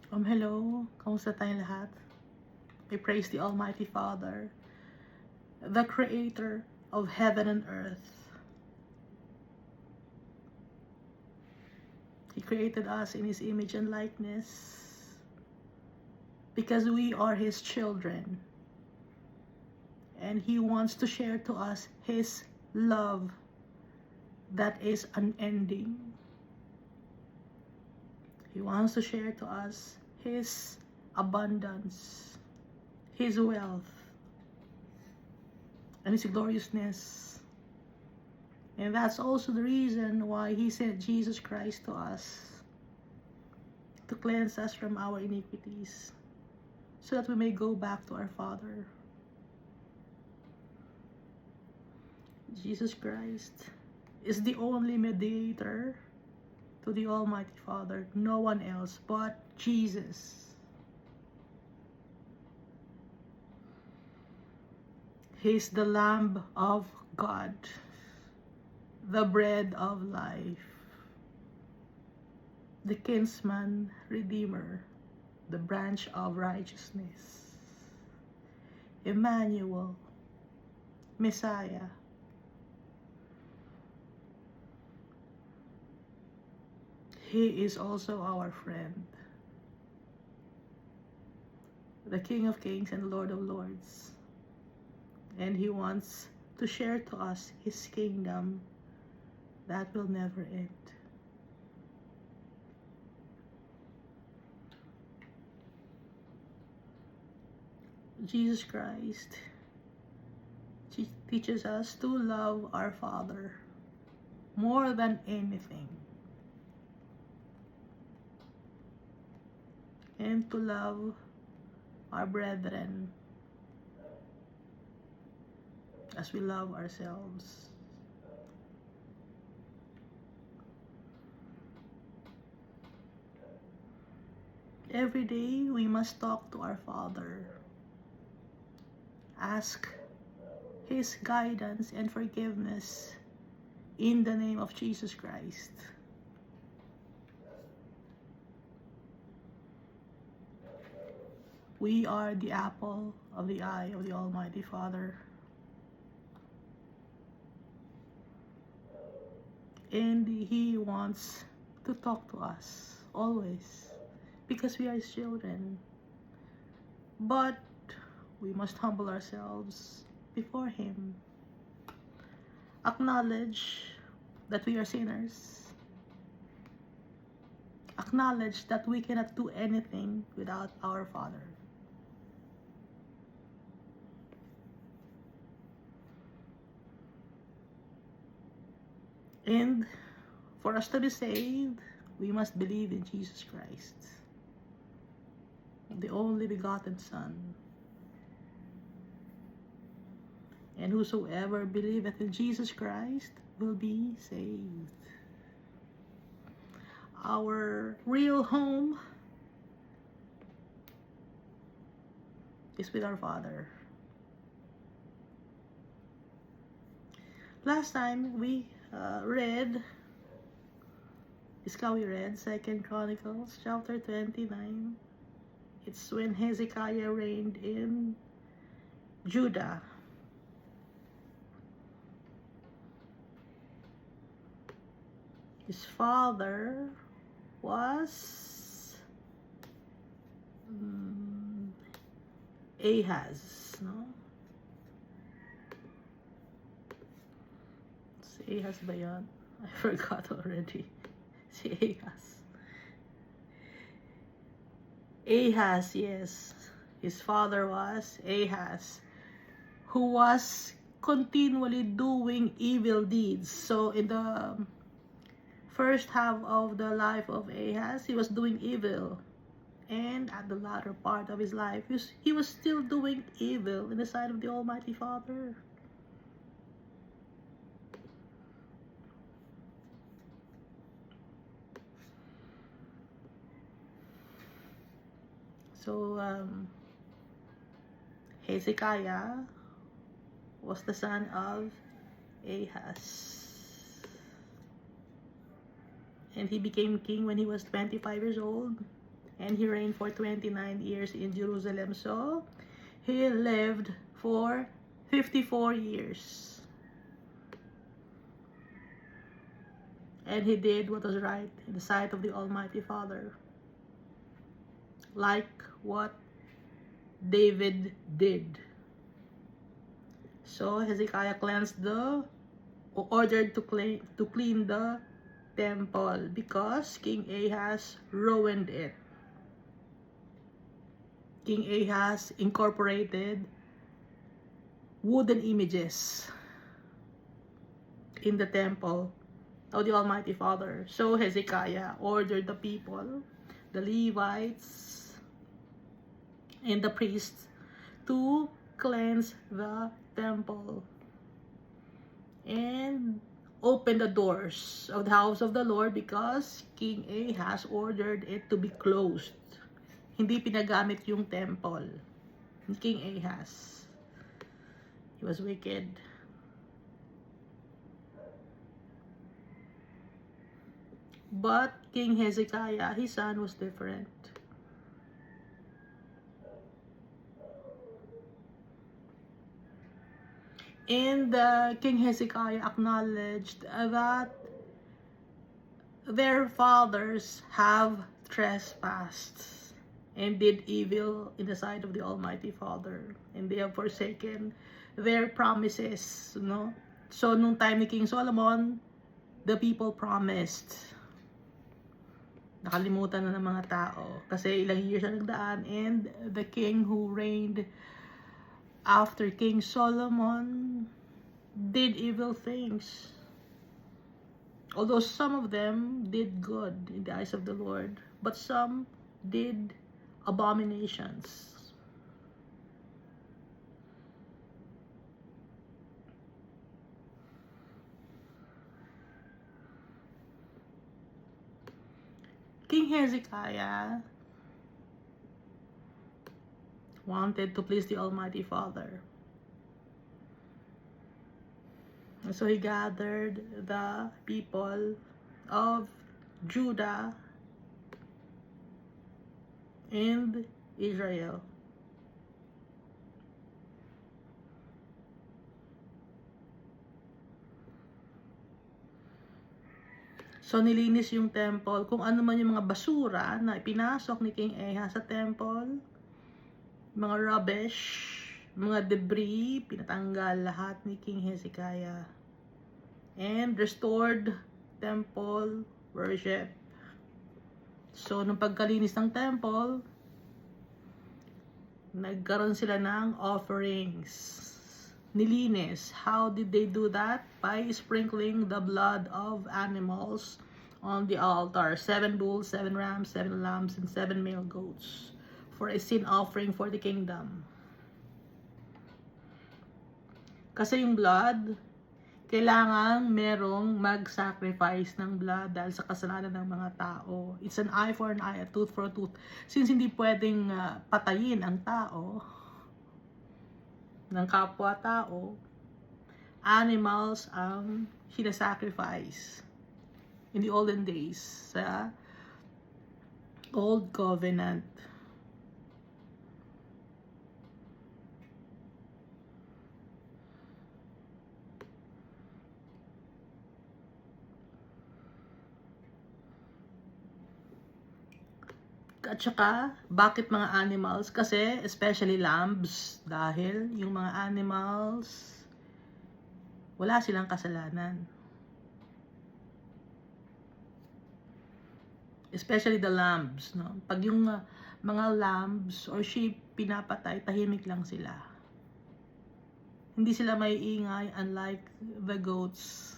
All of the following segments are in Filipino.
Hello, kamusta tayong lahat? I praise the Almighty Father, the Creator of heaven and earth. He created us in His image and likeness because we are His children, and He wants to share to us His love that is unending. He wants to share to us His abundance, His wealth, and His gloriousness. And that's also the reason why He sent Jesus Christ to us, to cleanse us from our iniquities, so that we may go back to our Father. Jesus Christ is the only mediator to the Almighty Father. No one else but Jesus. He is the Lamb of God, the bread of life, the kinsman redeemer, the branch of righteousness, Emmanuel, Messiah. He is also our friend, the King of Kings and Lord of Lords. And He wants to share to us His kingdom that will never end. Jesus Christ teaches us to love our Father more than anything, and to love our brethren as we love ourselves. Every day we must talk to our Father, ask His guidance and forgiveness in the name of Jesus Christ. We are the apple of the eye of the Almighty Father. And He wants to talk to us always, because we are His children. But we must humble ourselves before Him. Acknowledge that we are sinners. Acknowledge that we cannot do anything without our Father. And for us to be saved, we must believe in Jesus Christ, the only begotten Son. And whosoever believeth in Jesus Christ will be saved. Our real home is with our Father. Last time we read 2 Chronicles chapter 29. It's when Hezekiah reigned in Judah. His father was Ahaz, no? Si Ahaz ba yan? I forgot already. Si Ahaz. Ahaz, yes. His father was Ahaz, who was continually doing evil deeds. So in the first half of the life of Ahaz, he was doing evil. And at the latter part of his life, he was still doing evil in the sight of the Almighty Father. So Hezekiah was the son of Ahaz. And he became king when he was 25 years old. And he reigned for 29 years in Jerusalem. So, he lived for 54 years. And he did what was right in the sight of the Almighty Father. Like what David did. So, Hezekiah ordered to clean the temple because King Ahaz ruined it. King Ahaz incorporated wooden images in the temple of the Almighty Father. So Hezekiah ordered the people, the Levites, and the priests to cleanse the temple and open the doors of the house of the Lord because King Ahaz ordered it to be closed. Hindi pinagamit yung temple ni King Ahaz. He was wicked. But King Hezekiah, his son, was different. And King Hezekiah acknowledged that their fathers have trespassed and did evil in the sight of the Almighty Father, and they have forsaken their promises, no? So nung time ni King Solomon, the people promised. Nakalimutan na ng mga tao kasi ilang years na nagdaan, and the king who reigned after King Solomon did evil things. Although some of them did good in the eyes of the Lord, but some did abominations. King Hezekiah wanted to please the Almighty Father. And so he gathered the people of Judah and Israel. So nilinis yung temple, kung ano man yung mga basura na ipinasok ni King Ahaz sa temple, mga rubbish, mga debris, pinatanggal lahat ni King Hezekiah. And restored temple worship. So nung pagkalinis ng temple, nagkaroon sila ng offerings. Nilinis. How did they do that? By sprinkling the blood of animals on the altar. 7 bulls, 7 rams, 7 lambs, and 7 male goats for a sin offering for the kingdom. Kasi yung blood, kailangan merong mag-sacrifice ng blood dahil sa kasalanan ng mga tao. It's an eye for an eye, a tooth for a tooth. Since hindi pwedeng patayin ang tao, ng kapwa-tao, animals ang sinasacrifice in the olden days sa Old Covenant. At saka, bakit mga animals? Kasi, especially lambs, dahil yung mga animals, wala silang kasalanan. Especially the lambs, no? Pag yung mga lambs or sheep pinapatay, tahimik lang sila. Hindi sila may ingay, unlike the goats.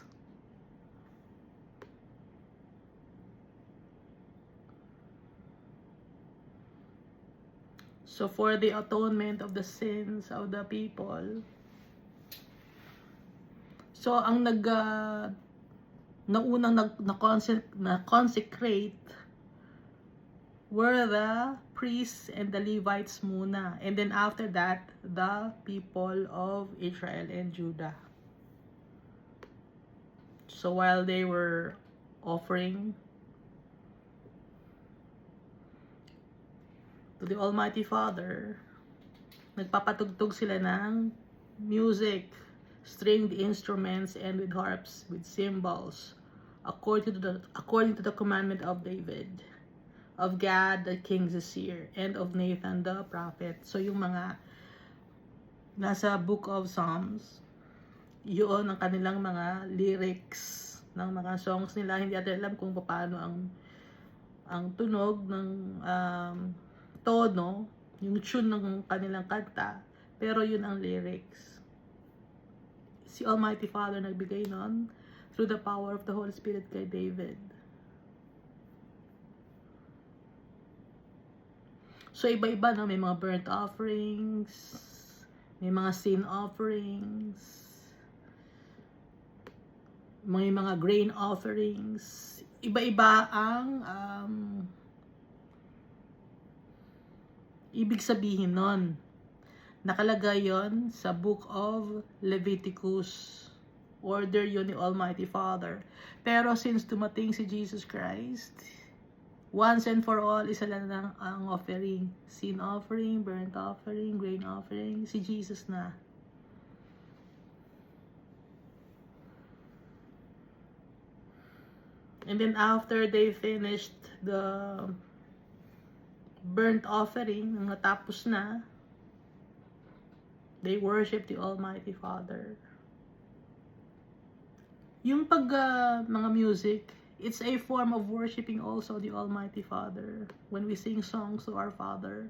So for the atonement of the sins of the people, so ang naunang na-consecrate were the priests and the Levites muna, and then after that the people of Israel and Judah. So while they were offering to the Almighty Father, nagpapatugtog sila ng music, stringed instruments, and with harps, with cymbals, according to the commandment of David, of Gad the king's seer, and of Nathan the prophet. So yung mga nasa Book of Psalms, yun ang kanilang mga lyrics ng mga songs nila. Hindi natin alam kung paano ang tunog ng tono, yung tune ng kanilang kanta, pero yun ang lyrics. Si Almighty Father nagbigay nun through the power of the Holy Spirit kay David. So iba-iba, no? May mga burnt offerings, may mga sin offerings, may mga grain offerings. Iba-iba ang ibig sabihin nun. Nakalagay yon sa Book of Leviticus. Order yon ni Almighty Father. Pero since dumating si Jesus Christ, once and for all, isa lang ang offering. Sin offering, burnt offering, grain offering. Si Jesus na. And then after they finished the burnt offering, nang natapos na, they worship the Almighty Father. Yung mga music, it's a form of worshiping also the Almighty Father when we sing songs to our Father.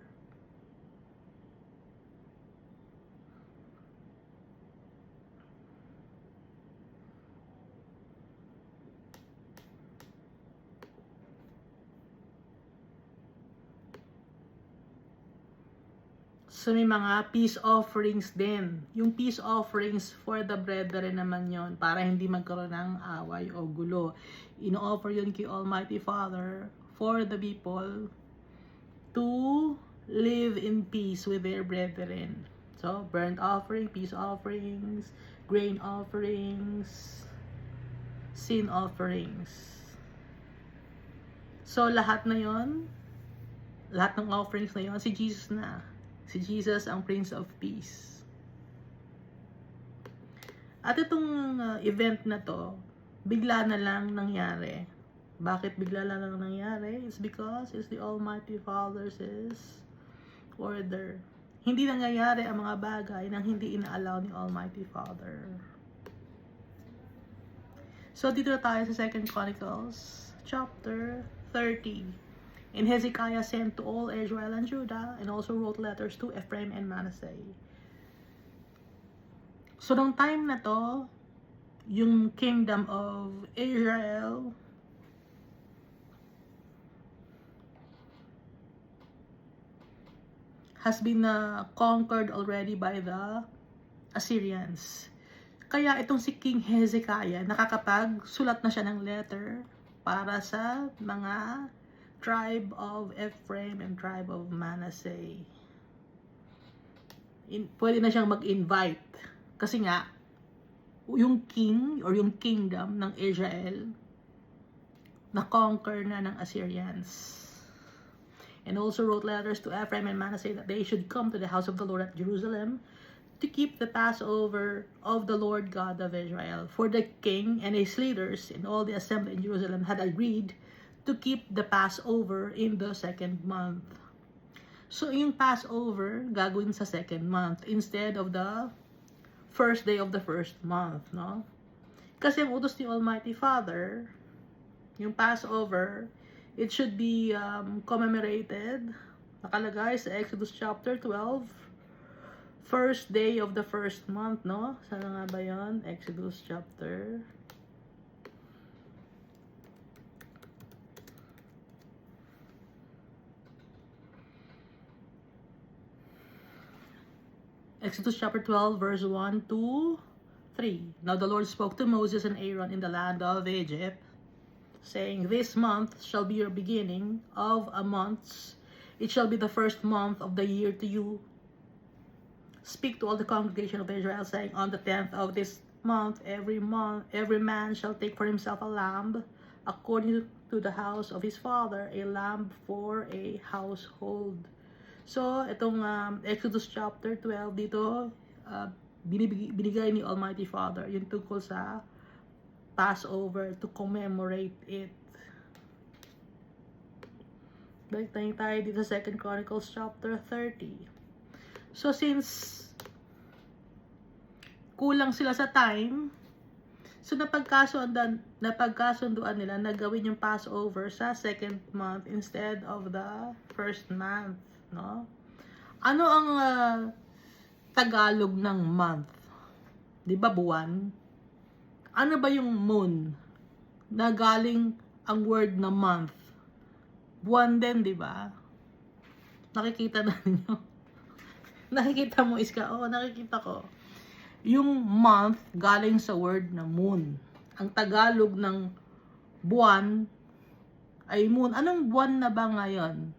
So may mga peace offerings din. Yung peace offerings for the brethren naman yon, para hindi magkaroon ng away o gulo. Ino-offer yun kay Almighty Father for the people to live in peace with their brethren. So burnt offering, peace offerings, grain offerings, sin offerings. So lahat na yon, lahat ng offerings na yon, si Jesus na. Si Jesus ang Prince of Peace. At itong event na to, bigla na lang nangyari. Bakit bigla na lang nangyari? It's because it's the Almighty Father's order. Hindi nangyayari ang mga bagay nang hindi ina-allow ni Almighty Father. So dito tayo sa 2 Chronicles chapter 30. And Hezekiah sent to all Israel and Judah, and also wrote letters to Ephraim and Manasseh. So, nung time na to, yung kingdom of Israel has been conquered already by the Assyrians. Kaya itong si King Hezekiah, nakakapag-sulat na siya ng letter para sa mga tribe of Ephraim and tribe of Manasseh. Pwede na siyang mag-invite. Kasi nga, yung king or yung kingdom ng Israel, na-conquer na ng Assyrians. And also wrote letters to Ephraim and Manasseh that they should come to the house of the Lord at Jerusalem to keep the Passover of the Lord God of Israel. For the king and his leaders and all the assembly in Jerusalem had agreed to keep the Passover in the second month. So, yung Passover, gagawin sa second month instead of the first day of the first month, no? Kasi ang utos ni Almighty Father, yung Passover, it should be commemorated, nakalagay sa Exodus chapter 12, first day of the first month, no? Sana nga ba yun? Exodus chapter Exodus chapter 12, verse 1 to 3. Now the Lord spoke to Moses and Aaron in the land of Egypt, saying, This month shall be your beginning of a month. It shall be the first month of the year to you. Speak to all the congregation of Israel, saying, On the 10th of this month, every man shall take for himself a lamb, according to the house of his father, a lamb for a household. So, itong Exodus chapter 12 dito, binigay ni Almighty Father yung tungkol sa Passover to commemorate it. Balik tayo dito sa 2 Chronicles chapter 30. So, since kulang sila sa time, so napagkasunduan nila na gawin yung Passover sa second month instead of the first month, no? Ano ang Tagalog ng month? 'Di ba buwan? Ano ba yung moon? Na galing ang word na month. Buwan din, 'di ba? Nakikita na niyo. Nakikita mo, Iska? Oo, nakikita ko. Yung month galing sa word na moon. Ang Tagalog ng buwan ay moon. Anong buwan na ba ngayon?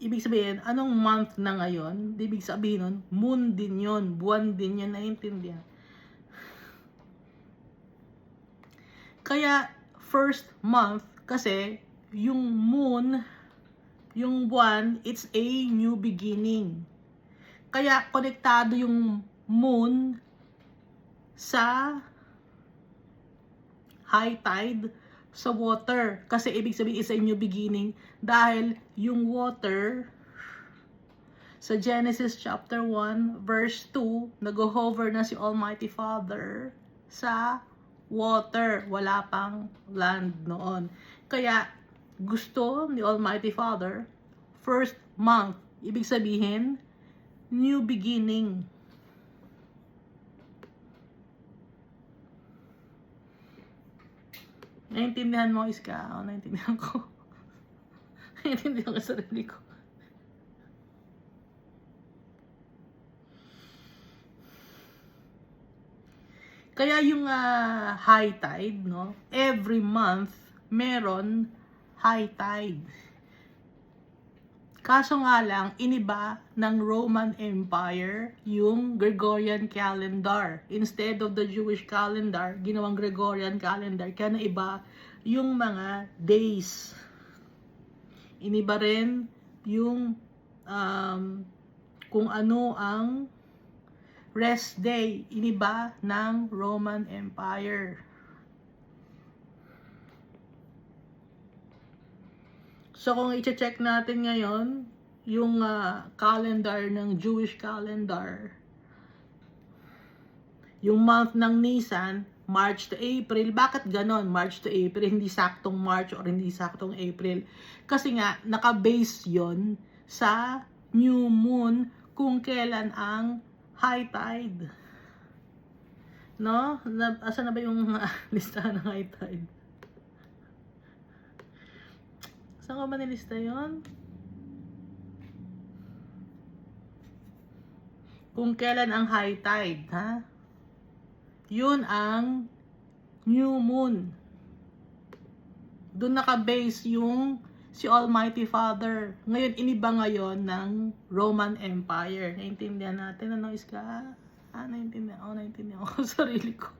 Ibig sabihin, anong month na ngayon? Ibig sabihin nun, moon din yon, buwan din yon, naiintindihan. Kaya, first month, kasi, yung moon, yung buwan, it's a new beginning. Kaya, konektado yung moon sa high tide, sa water. Kasi, ibig sabihin, it's a new beginning. Dahil, yung water, sa Genesis chapter 1, verse 2, nag-hover na si Almighty Father sa water. Wala pang land noon. Kaya, gusto ni Almighty Father, first month, ibig sabihin, new beginning. Naintindihan mo, Iska? O, naintindihan ko. Naintindihan ko sa sarili ko. Kaya yung high tide, no? Every month, meron high tide. Kaso nga lang, iniba ng Roman Empire yung Gregorian calendar. Instead of the Jewish calendar, ginawang Gregorian calendar. Kaya naiba yung mga days. Iniba rin yung kung ano ang rest day. Iniba ng Roman Empire. So, kung i-check natin ngayon, yung calendar ng Jewish calendar, yung month ng Nisan, March to April. Bakit ganon? March to April, hindi saktong March or hindi saktong April. Kasi nga, naka-base yon sa new moon kung kailan ang high tide. No? Asa na ba yung listahan ng high tide? Saan ko ba nilista yun? Kung kailan ang high tide, ha? Yun ang new moon. Doon naka-base yung si Almighty Father. Ngayon, iniba ngayon ng Roman Empire. Naintindihan natin, ano, Iska? Naintindihan ako, naintindihan ako sa sarili ko.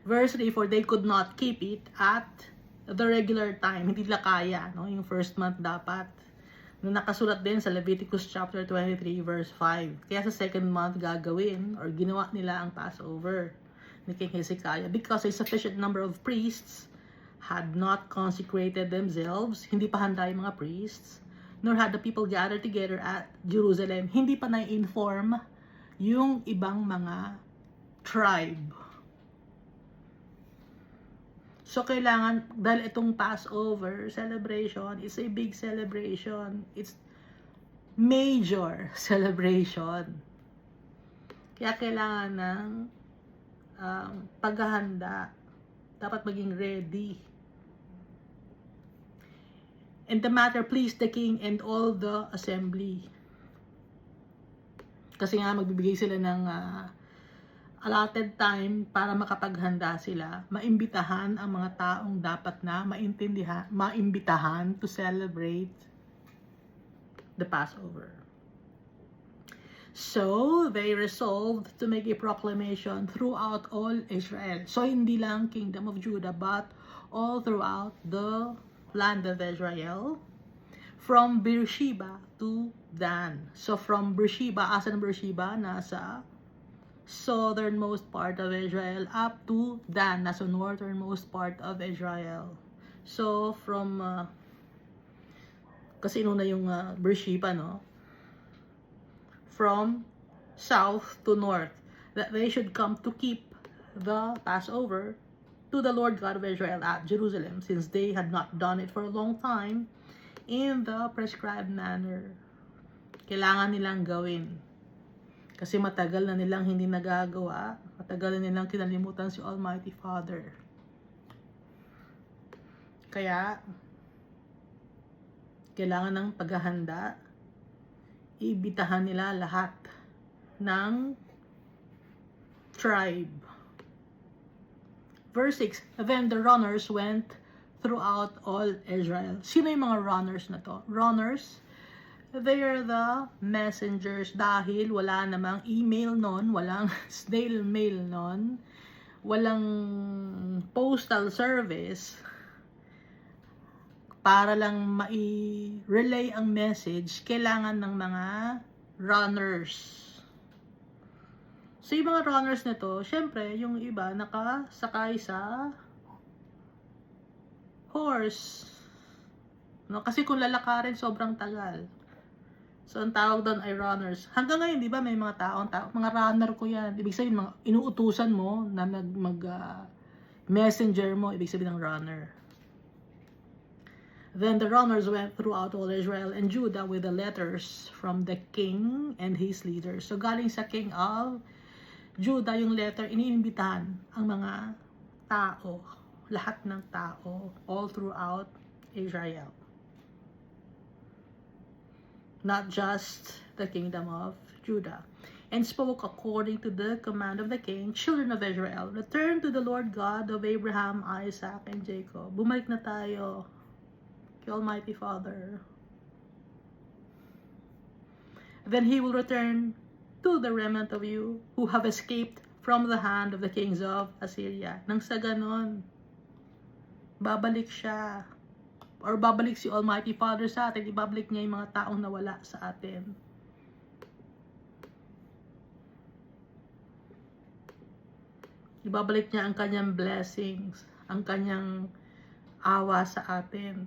Verse 3, for they could not keep it at the regular time. Hindi nila kaya, no? Yung first month dapat. Na nakasulat din sa Leviticus chapter 23, verse 5. Kaya sa second month gagawin, or ginawa nila ang Passover ni King Hezekiah. Because a sufficient number of priests had not consecrated themselves. Hindi pa handa yung mga priests. Nor had the people gathered together at Jerusalem. Hindi pa na-inform yung ibang mga tribe. So, kailangan, dahil itong Passover celebration, it's a big celebration. It's major celebration. Kaya kailangan ng paghahanda. Dapat maging ready. And the matter pleased the king and all the assembly. Kasi nga magbibigay sila ng allotted time para makapaghanda sila, maimbitahan ang mga taong dapat na maimbitahan to celebrate the Passover. So, they resolved to make a proclamation throughout all Israel. So, hindi lang Kingdom of Judah, but all throughout the land of Israel, from Beersheba to Dan. So, from Beersheba, asan Beersheba? Nasa southernmost part of Israel, up to Dan, nasa northernmost part of Israel. So, from, kasi inuna yung Beersheba, no? From south to north, that they should come to keep the Passover to the Lord God of Israel at Jerusalem, since they had not done it for a long time in the prescribed manner. Kailangan nilang gawin. Kasi matagal na nilang hindi nagagawa, matagal na nilang kinalimutan si Almighty Father. Kaya, kailangan ng paghahanda, ibitahan nila lahat ng tribe. Verse 6, then the runners went throughout all Israel. Sino yung mga runners na to? Runners, they are the messengers, dahil wala namang email nun, walang snail mail nun, walang postal service para lang mai-relay ang message. Kailangan ng mga runners. So, yung mga runners na to, syempre, yung iba nakasakay sa horse. No? Kasi kung lalakarin, sobrang tagal. So, ang tawag doon ay runners. Hanggang ngayon, di ba, may mga mga runner ko yan. Ibig sabihin, mga inuutusan mo na messenger mo, ibig sabihin ng runner. Then the runners went throughout all Israel and Judah with the letters from the king and his leaders. So, galing sa king of Judah yung letter, iniimbitahan ang mga tao, lahat ng tao, all throughout Israel. Not just the kingdom of Judah. And spoke according to the command of the king, children of Israel, return to the Lord God of Abraham, Isaac, and Jacob. Bumalik na tayo kay Almighty Father. Then he will return to the remnant of you who have escaped from the hand of the kings of Assyria. Nang sa ganon, babalik siya. Or babalik si Almighty Father sa atin, ibabalik niya yung mga taong nawala sa atin. Ibabalik niya ang kanyang blessings, ang kanyang awa sa atin.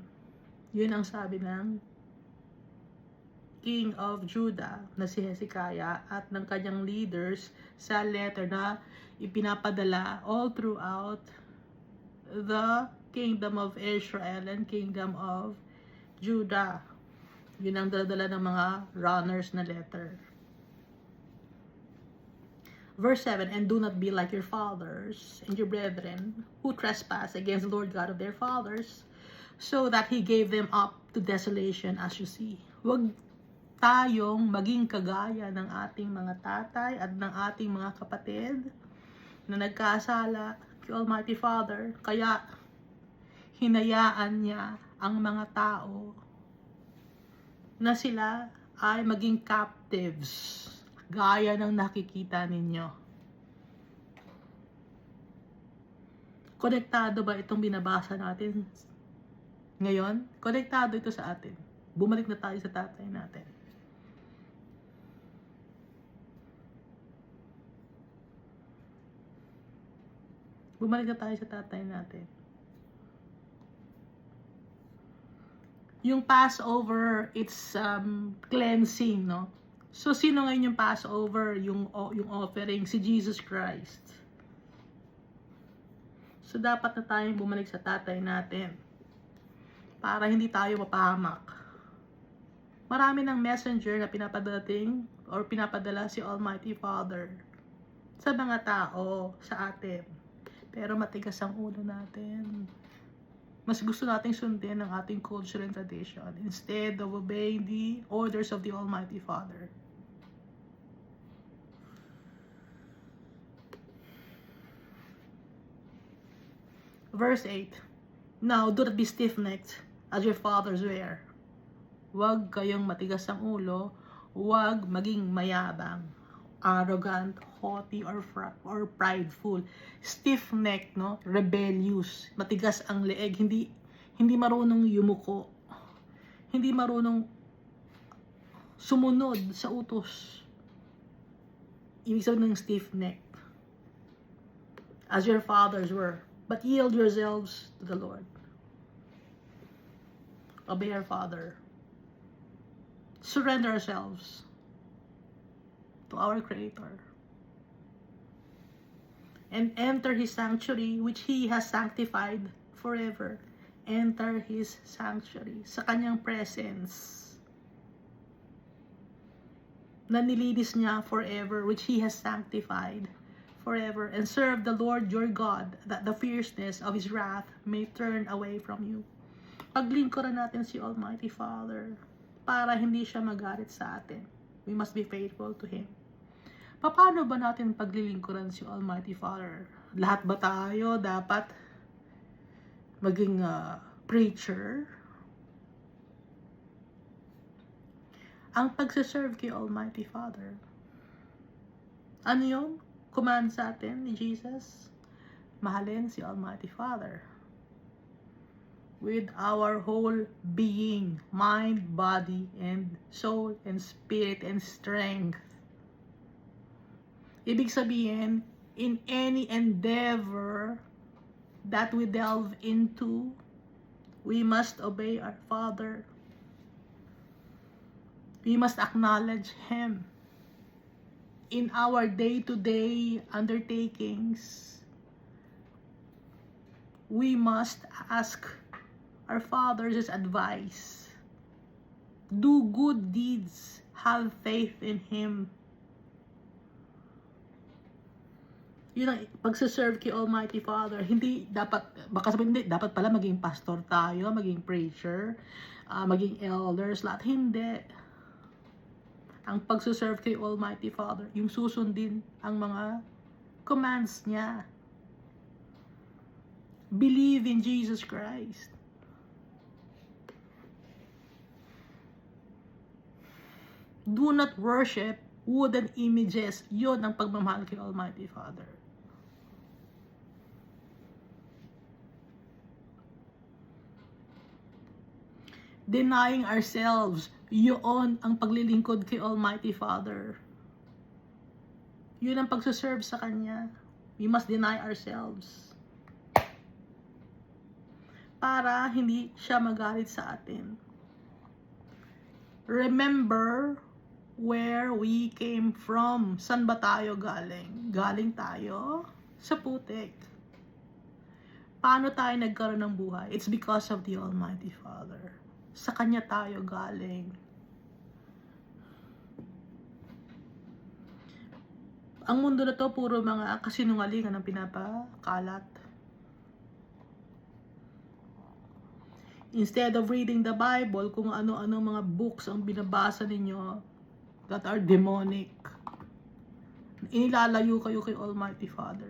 Yun ang sabi ng King of Judah na si Hezekiah at ng kanyang leaders sa letter na ipinapadala all throughout the Kingdom of Israel and Kingdom of Judah. Yun ang daladala ng mga runners na letter. Verse 7, and do not be like your fathers and your brethren who trespass against the Lord God of their fathers, so that He gave them up to desolation as you see. Huwag tayong maging kagaya ng ating mga tatay at ng ating mga kapatid na nagkasala kay Almighty Father. Kaya hinayaan niya ang mga tao na sila ay maging captives, gaya ng nakikita ninyo. Konektado ba itong binabasa natin ngayon? Konektado ito sa atin. Bumalik na tayo sa tatay natin. Bumalik na tayo sa tatay natin. Yung Passover, it's cleansing, no? So, sino ngayon yung Passover, yung offering? Si Jesus Christ. So, dapat na tayong bumalik sa tatay natin para hindi tayo mapahamak. Marami ng messenger na pinapadala si Almighty Father sa mga tao, sa atin. Pero matigas ang ulo natin. Mas gusto nating sundin ang ating culture and tradition instead of obeying the orders of the Almighty Father. Verse 8, now do not be stiff-necked as your fathers were. Huwag kayong matigas ang ulo. Huwag maging mayabang, arrogant, haughty, or prideful. Stiff-necked, no? Rebellious, matigas ang leeg, hindi marunong yumuko, hindi marunong sumunod sa utos. Ibig sabihin ng stiff-necked. As your fathers were, but yield yourselves to the Lord. Obey our Father. Surrender ourselves to our Creator. And enter His sanctuary, which He has sanctified forever. Enter His sanctuary. Sa Kanyang presence na nilinis niya forever, which He has sanctified forever, and serve the Lord your God, that the fierceness of His wrath may turn away from you. Paglingkuran natin si Almighty Father para hindi siya magalit sa atin. We must be faithful to Him. Paano ba natin paglilingkuran si Almighty Father? Lahat ba tayo dapat maging preacher? Ang pagsaserve kay Almighty Father, ano yun? Command sa atin ni Jesus? Mahalin si Almighty Father with our whole being, mind, body, and soul, and spirit, and strength. Ibig sabihin, in any endeavor that we delve into, we must obey our Father. We must acknowledge Him. In our day-to-day undertakings, we must ask our Father's advice. Do good deeds. Have faith in Him. Yun ang pagsaserve kay Almighty Father. Hindi dapat, baka sabihin, hindi, dapat pala maging pastor tayo, maging preacher, maging elders, lahat. Hindi. Ang pagsaserve kay Almighty Father, yung susundin ang mga commands niya. Believe in Jesus Christ. Do not worship wooden images. Yun ang pagmamahal kay Almighty Father. Denying ourselves, yun ang paglilingkod kay Almighty Father. Yun ang pagsaserve sa Kanya. We must deny ourselves. Para hindi siya magalit sa atin. Remember where we came from. San ba tayo galing? Galing tayo sa putik. Paano tayo nagkaroon ng buhay? It's because of the Almighty Father. Sa Kanya tayo galing. Ang mundo na to, puro mga kasinungalingan ang pinapakalat. Instead of reading the Bible, kung ano-ano mga books ang binabasa ninyo that are demonic, inilalayo kayo kay Almighty Father.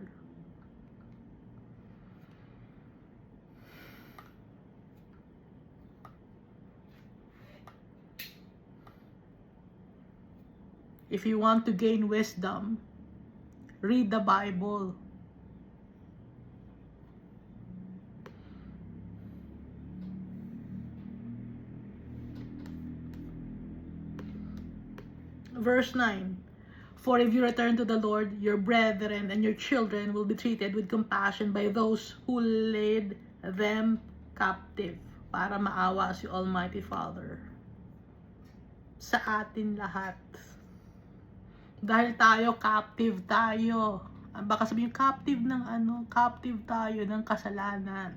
If you want to gain wisdom, read the Bible. Verse 9. For if you return to the Lord, your brethren and your children will be treated with compassion by those who led them captive. Para maawa si Almighty Father sa atin lahat. Dahil tayo, captive tayo. Baka sabihin, captive ng ano? Captive tayo ng kasalanan.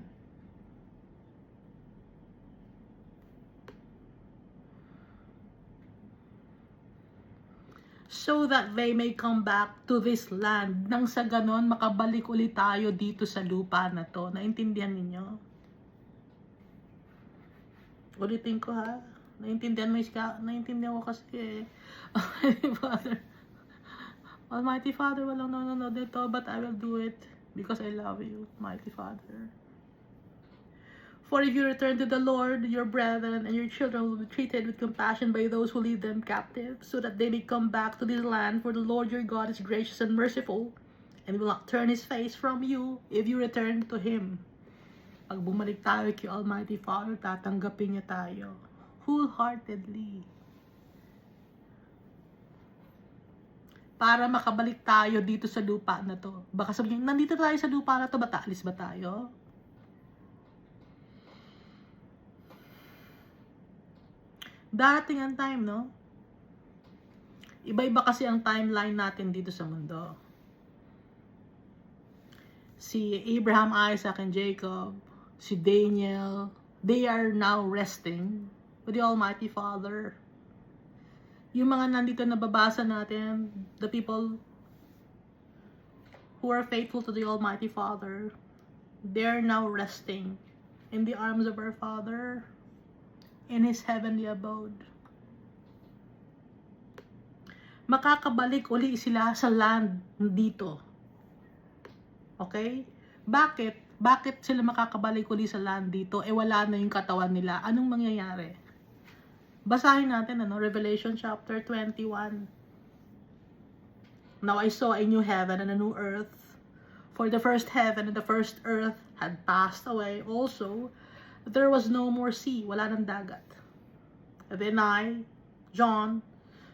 So that they may come back to this land. Nang sa ganon, makabalik ulit tayo dito sa lupa na to. Naintindihan ninyo? Ulitin ko ha. Naintindihan mo iska? Naintindihan ko kasi Almighty Father, walang nanonood nito, but I will do it because I love you, Almighty Father. For if you return to the Lord, your brethren and your children will be treated with compassion by those who lead them captive, so that they may come back to this land. For the Lord your God is gracious and merciful, and will not turn his face from you if you return to him. Pag bumalik tayo kay Almighty Father, tatanggapin niya tayo wholeheartedly. Para makabalik tayo dito sa lupa na to. Baka sabihin, nandito tayo sa lupa na to, ba't aalis ba tayo? Darating ang time, no? Iba-iba kasi ang timeline natin dito sa mundo. Si Abraham, Isaac, and Jacob, si Daniel, they are now resting with the Almighty Father. Yung mga nandito na babasa natin, the people who are faithful to the Almighty Father, they are now resting in the arms of our Father in His heavenly abode. Makakabalik uli sila sa land dito. Okay? Bakit? Bakit sila makakabalik uli sa land dito? Wala na yung katawan nila. Anong mangyayari? Basahin natin, Revelation chapter 21. Now I saw a new heaven and a new earth, for the first heaven and the first earth had passed away. Also, there was no more sea. Wala nang dagat. And then I, John,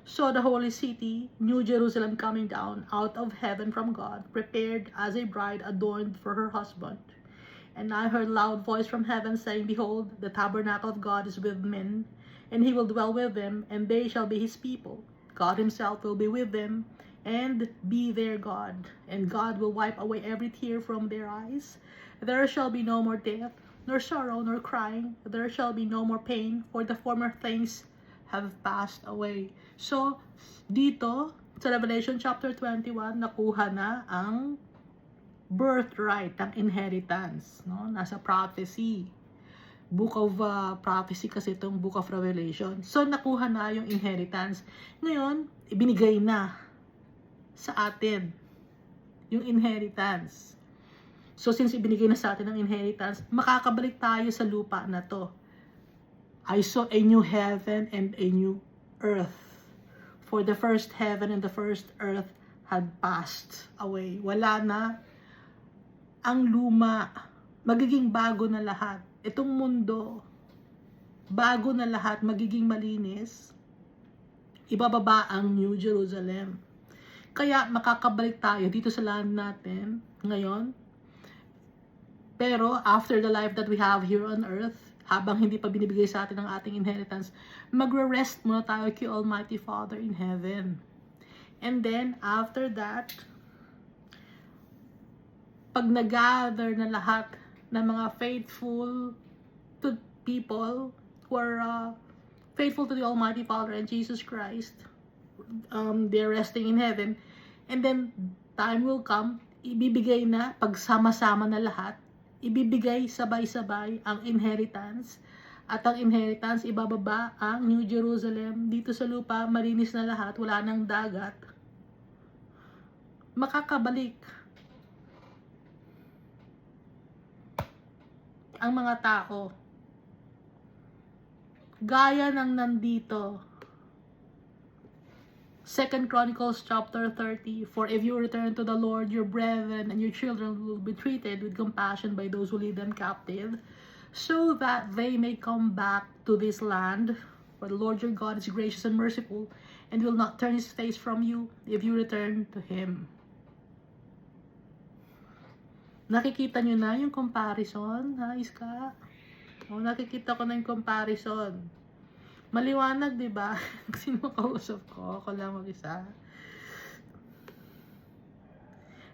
saw the holy city, New Jerusalem, coming down out of heaven from God, prepared as a bride adorned for her husband. And I heard a loud voice from heaven saying, Behold, the tabernacle of God is with men, and he will dwell with them, and they shall be his people. God himself will be with them, and be their God. And God will wipe away every tear from their eyes. There shall be no more death, nor sorrow, nor crying. There shall be no more pain, for the former things have passed away. So, dito, sa Revelation chapter 21, nakuha na ang birthright, ang inheritance. No? Nasa prophecy. Book of prophecy kasi itong Book of Revelation. So, nakuha na yung inheritance. Ngayon, ibinigay na sa atin yung inheritance. So, since ibinigay na sa atin ang inheritance, makakabalik tayo sa lupa na to. I saw a new heaven and a new earth. For the first heaven and the first earth had passed away. Wala na ang luma. Magiging bago na lahat. Itong mundo, bago na lahat, magiging malinis. Ibababa ang New Jerusalem. Kaya makakabalik tayo dito sa land natin ngayon. Pero after the life that we have here on earth, habang hindi pa binibigay sa atin ang ating inheritance, magre-rest muna tayo kay Almighty Father in heaven. And then, after that, pag nag-gather na lahat ng mga faithful to people who are faithful to the Almighty Father and Jesus Christ, they're resting in heaven. And then, time will come, ibibigay na, pagsama-sama na lahat, ibibigay sabay-sabay ang inheritance. At ang inheritance, ibababa ang New Jerusalem dito sa lupa, malinis na lahat, wala nang dagat. Makakabalik ang mga tao. Gaya ng nandito. 2 Chronicles chapter 30. For if you return to the Lord, your brethren and your children will be treated with compassion by those who lead them captive, so that they may come back to this land. For the Lord your God is gracious and merciful, and will not turn his face from you if you return to him. Nakikita nyo na yung comparison, ha, Iska? O, nakikita ko na yung comparison. Maliwanag, di ba? Sino kausap ko? Ako lang mag-isa.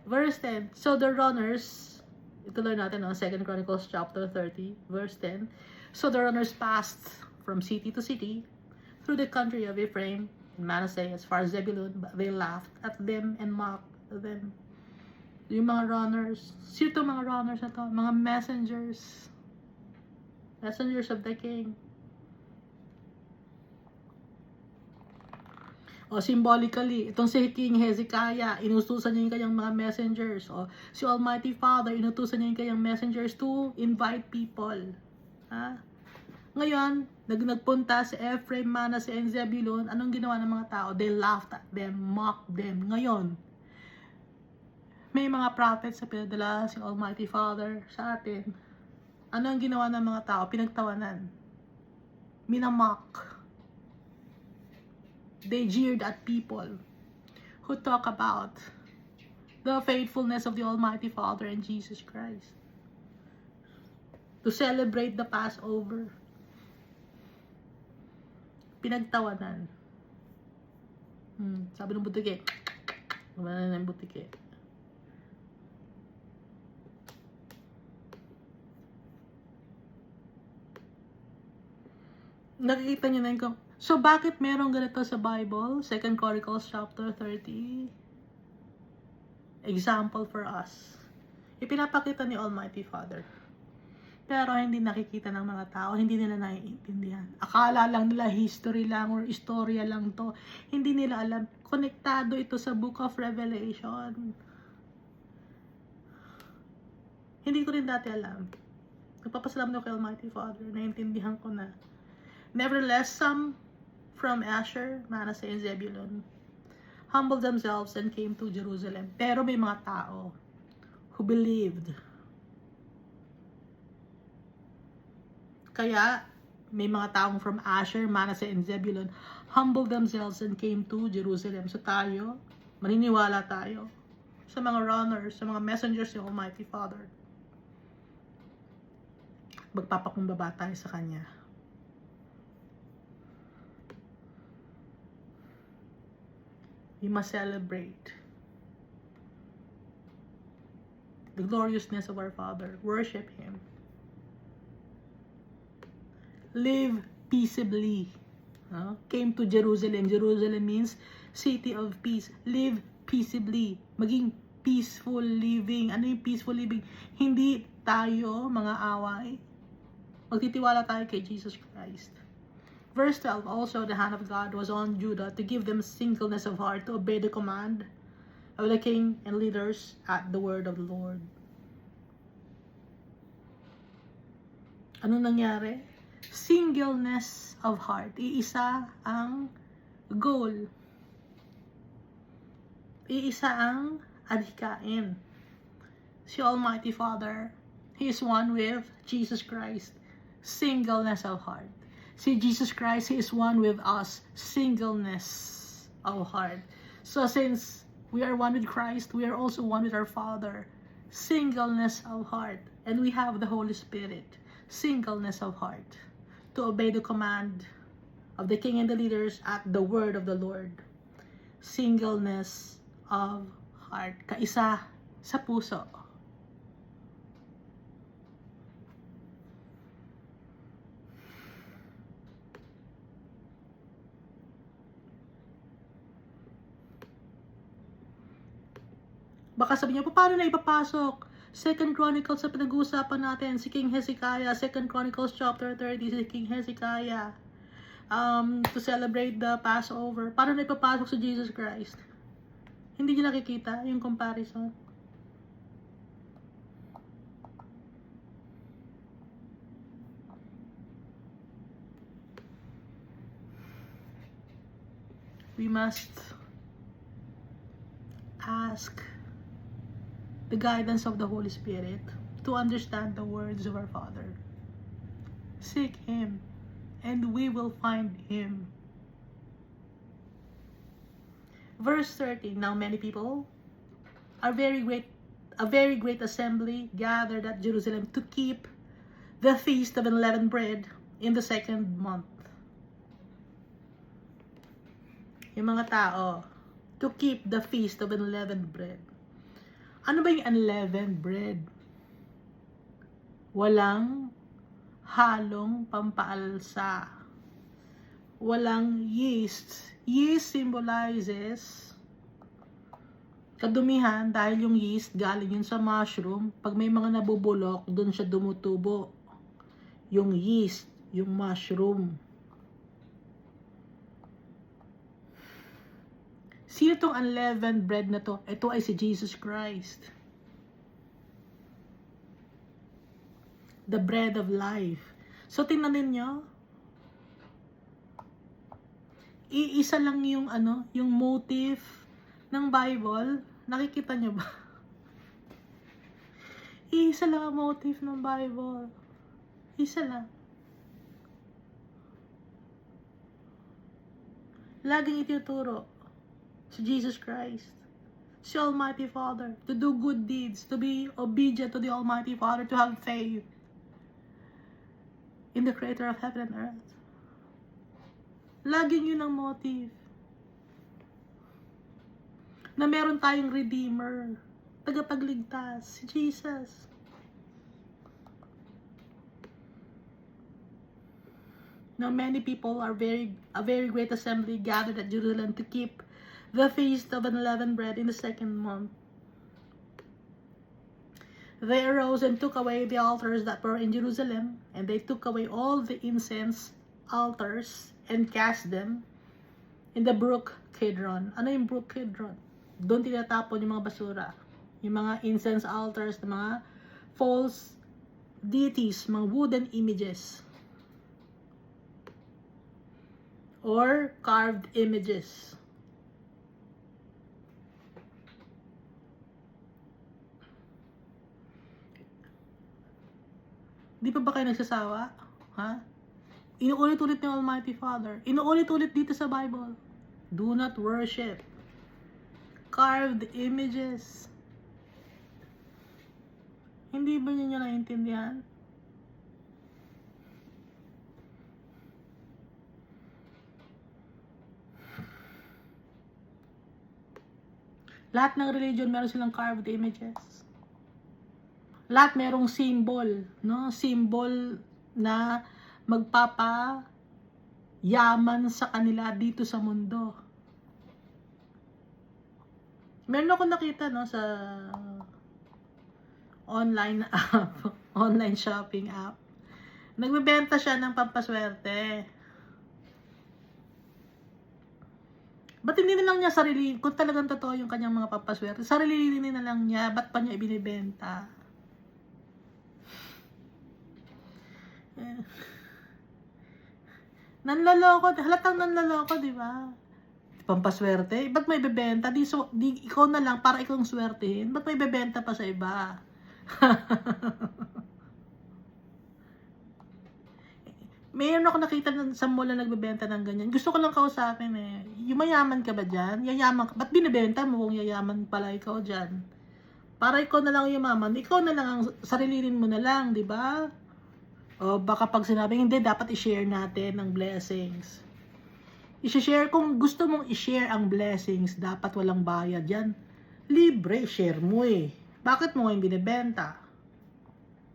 Verse 10. So the runners, ito lang natin, 2 Chronicles chapter 30, verse 10. So the runners passed from city to city through the country of Ephraim and Manasseh as far as Zebulun, but they laughed at them and mocked them. Yung mga runners, sino to mga runners na to? Mga messengers. Messengers of the King. O symbolically, itong si King Hezekiah, inutusan niya yung kanyang mga messengers. O si Almighty Father, inutusan niya yung kanyang messengers to invite people Ha? Ngayon, nagpunta si Ephraim, Manasseh, and Zebulun. Anong ginawa ng mga tao? They laughed at them, mocked them. Ngayon, may mga prophets sa pinadala si Almighty Father sa atin. Ano ang ginawa ng mga tao? Pinagtawanan. Minamock. They jeered at people who talk about the faithfulness of the Almighty Father and Jesus Christ. To celebrate the Passover. Pinagtawanan. Sabi ng butike. Wala na ng butike. Nakikita niyo na yung... So, bakit merong ganito sa Bible? 2 Chronicles chapter 30. Example for us. Ipinapakita ni Almighty Father. Pero hindi nakikita ng mga tao, hindi nila naiintindihan. Akala lang nila history lang or istorya lang to. Hindi nila alam. Konektado ito sa Book of Revelation. Hindi ko rin dati alam. Nagpapasalamat ako kay Almighty Father. Naintindihan ko na. Nevertheless, some from Asher, Manasseh, and Zebulun humbled themselves and came to Jerusalem. Pero may mga tao who believed. Kaya, may mga taong from Asher, Manasseh, and Zebulun humbled themselves and came to Jerusalem. So tayo, maniniwala tayo sa mga runners, sa mga messengers ng Almighty Father. Magpapakumbaba tayo sa Kanya. We must celebrate the gloriousness of our Father. Worship Him. Live peaceably. Came to Jerusalem. Jerusalem means city of peace. Live peaceably. Maging peaceful living. Ano yung peaceful living? Hindi tayo mga away. Magtitiwala tayo kay Jesus Christ. Verse 12, also the hand of God was on Judah to give them singleness of heart to obey the command of the king and leaders at the word of the Lord. Ano nangyari? Singleness of heart. Iisa ang goal. Iisa ang adhikain. Si Almighty Father, He is one with Jesus Christ. Singleness of heart. Si Jesus Christ, He is one with us. Singleness of heart. So since we are one with Christ, we are also one with our Father. Singleness of heart. And we have the Holy Spirit. Singleness of heart. To obey the command of the king and the leaders at the word of the Lord. Singleness of heart. Kaisa sa puso. Baka sabi niyo, paano na ipapasok? 2 Chronicles sa pinag-uusapan natin, si King Hezekiah, 2 Chronicles chapter 30, si King Hezekiah, to celebrate the Passover. Paano na ipapasok si Jesus Christ? Hindi niyo nakikita yung comparison? We must ask the guidance of the Holy Spirit to understand the words of our Father. Seek Him, and we will find Him. Verse 30, now many people, a very great assembly gathered at Jerusalem to keep the feast of unleavened bread in the 2nd month. Yung mga tao, to keep the feast of unleavened bread. Ano ba yung unleavened bread? Walang halong pampaalsa. Walang yeast. Yeast symbolizes kadumihan dahil yung yeast galing yun sa mushroom. Pag may mga nabubulok, dun siya dumutubo. Yung yeast, yung mushroom. Sino tong unleavened bread na to? Ito ay si Jesus Christ. The bread of life. So, tingnan ninyo, iisa lang yung yung motive ng Bible. Nakikita nyo ba? Iisa lang ang motive ng Bible. Isa lang. Laging ituturo si Jesus Christ, si Almighty Father, to do good deeds, to be obedient to the Almighty Father, to have faith in the Creator of heaven and earth. Laging yun ang motive. Na meron tayong Redeemer, tagapagligtas, si Jesus. Now many people are a very great assembly gathered at Jerusalem to keep the feast of unleavened bread in the second month. They arose and took away the altars that were in Jerusalem, and they took away all the incense altars and cast them in the brook Kidron. Ano yung brook Kidron? Doon tinatapon yung mga basura. Yung mga incense altars, ng mga false deities, mga wooden images. Or carved images. Di pa ba kayo nagsasawa? Ha? Inuulit-ulit ng Almighty Father. Inuulit-ulit dito sa Bible. Do not worship carved images. Hindi ba niyo naiintindihan? Lahat ng religion meron silang carved images. Lahat merong symbol, no? Symbol na magpapa yaman sa kanila dito sa mundo. Meron ako nakita, no, sa online app, online shopping app. Nagbebenta siya ng pampaswerte. Ba't hindi na lang niya sarili, kung talagang totoo yung kanyang mga pampaswerte, sarili na lang niya, ba't pa niya ibinibenta? Nanloloko, halatang nanloloko, di ba? Pampaswerte, ba't may bebenta? Di ikaw na lang, para ikaw swertehin, ba't may bebenta pa sa iba? Mayroon ako nakita sa mall na nagbebenta ng ganyan. Gusto ko lang kausapin eh. Yumayaman ka ba dyan? Yayaman ka? Ba't binibenta mo kung yayaman pala ikaw dyan? Para ikaw na lang yumaman. Ikaw na lang, ang sarilinin mo na lang, di ba? O baka pag sinabing hindi, dapat i-share natin ang blessings. I-share, kung gusto mong i-share ang blessings, dapat walang bayad yan. Libre, share mo eh. Bakit mo yung binibenta?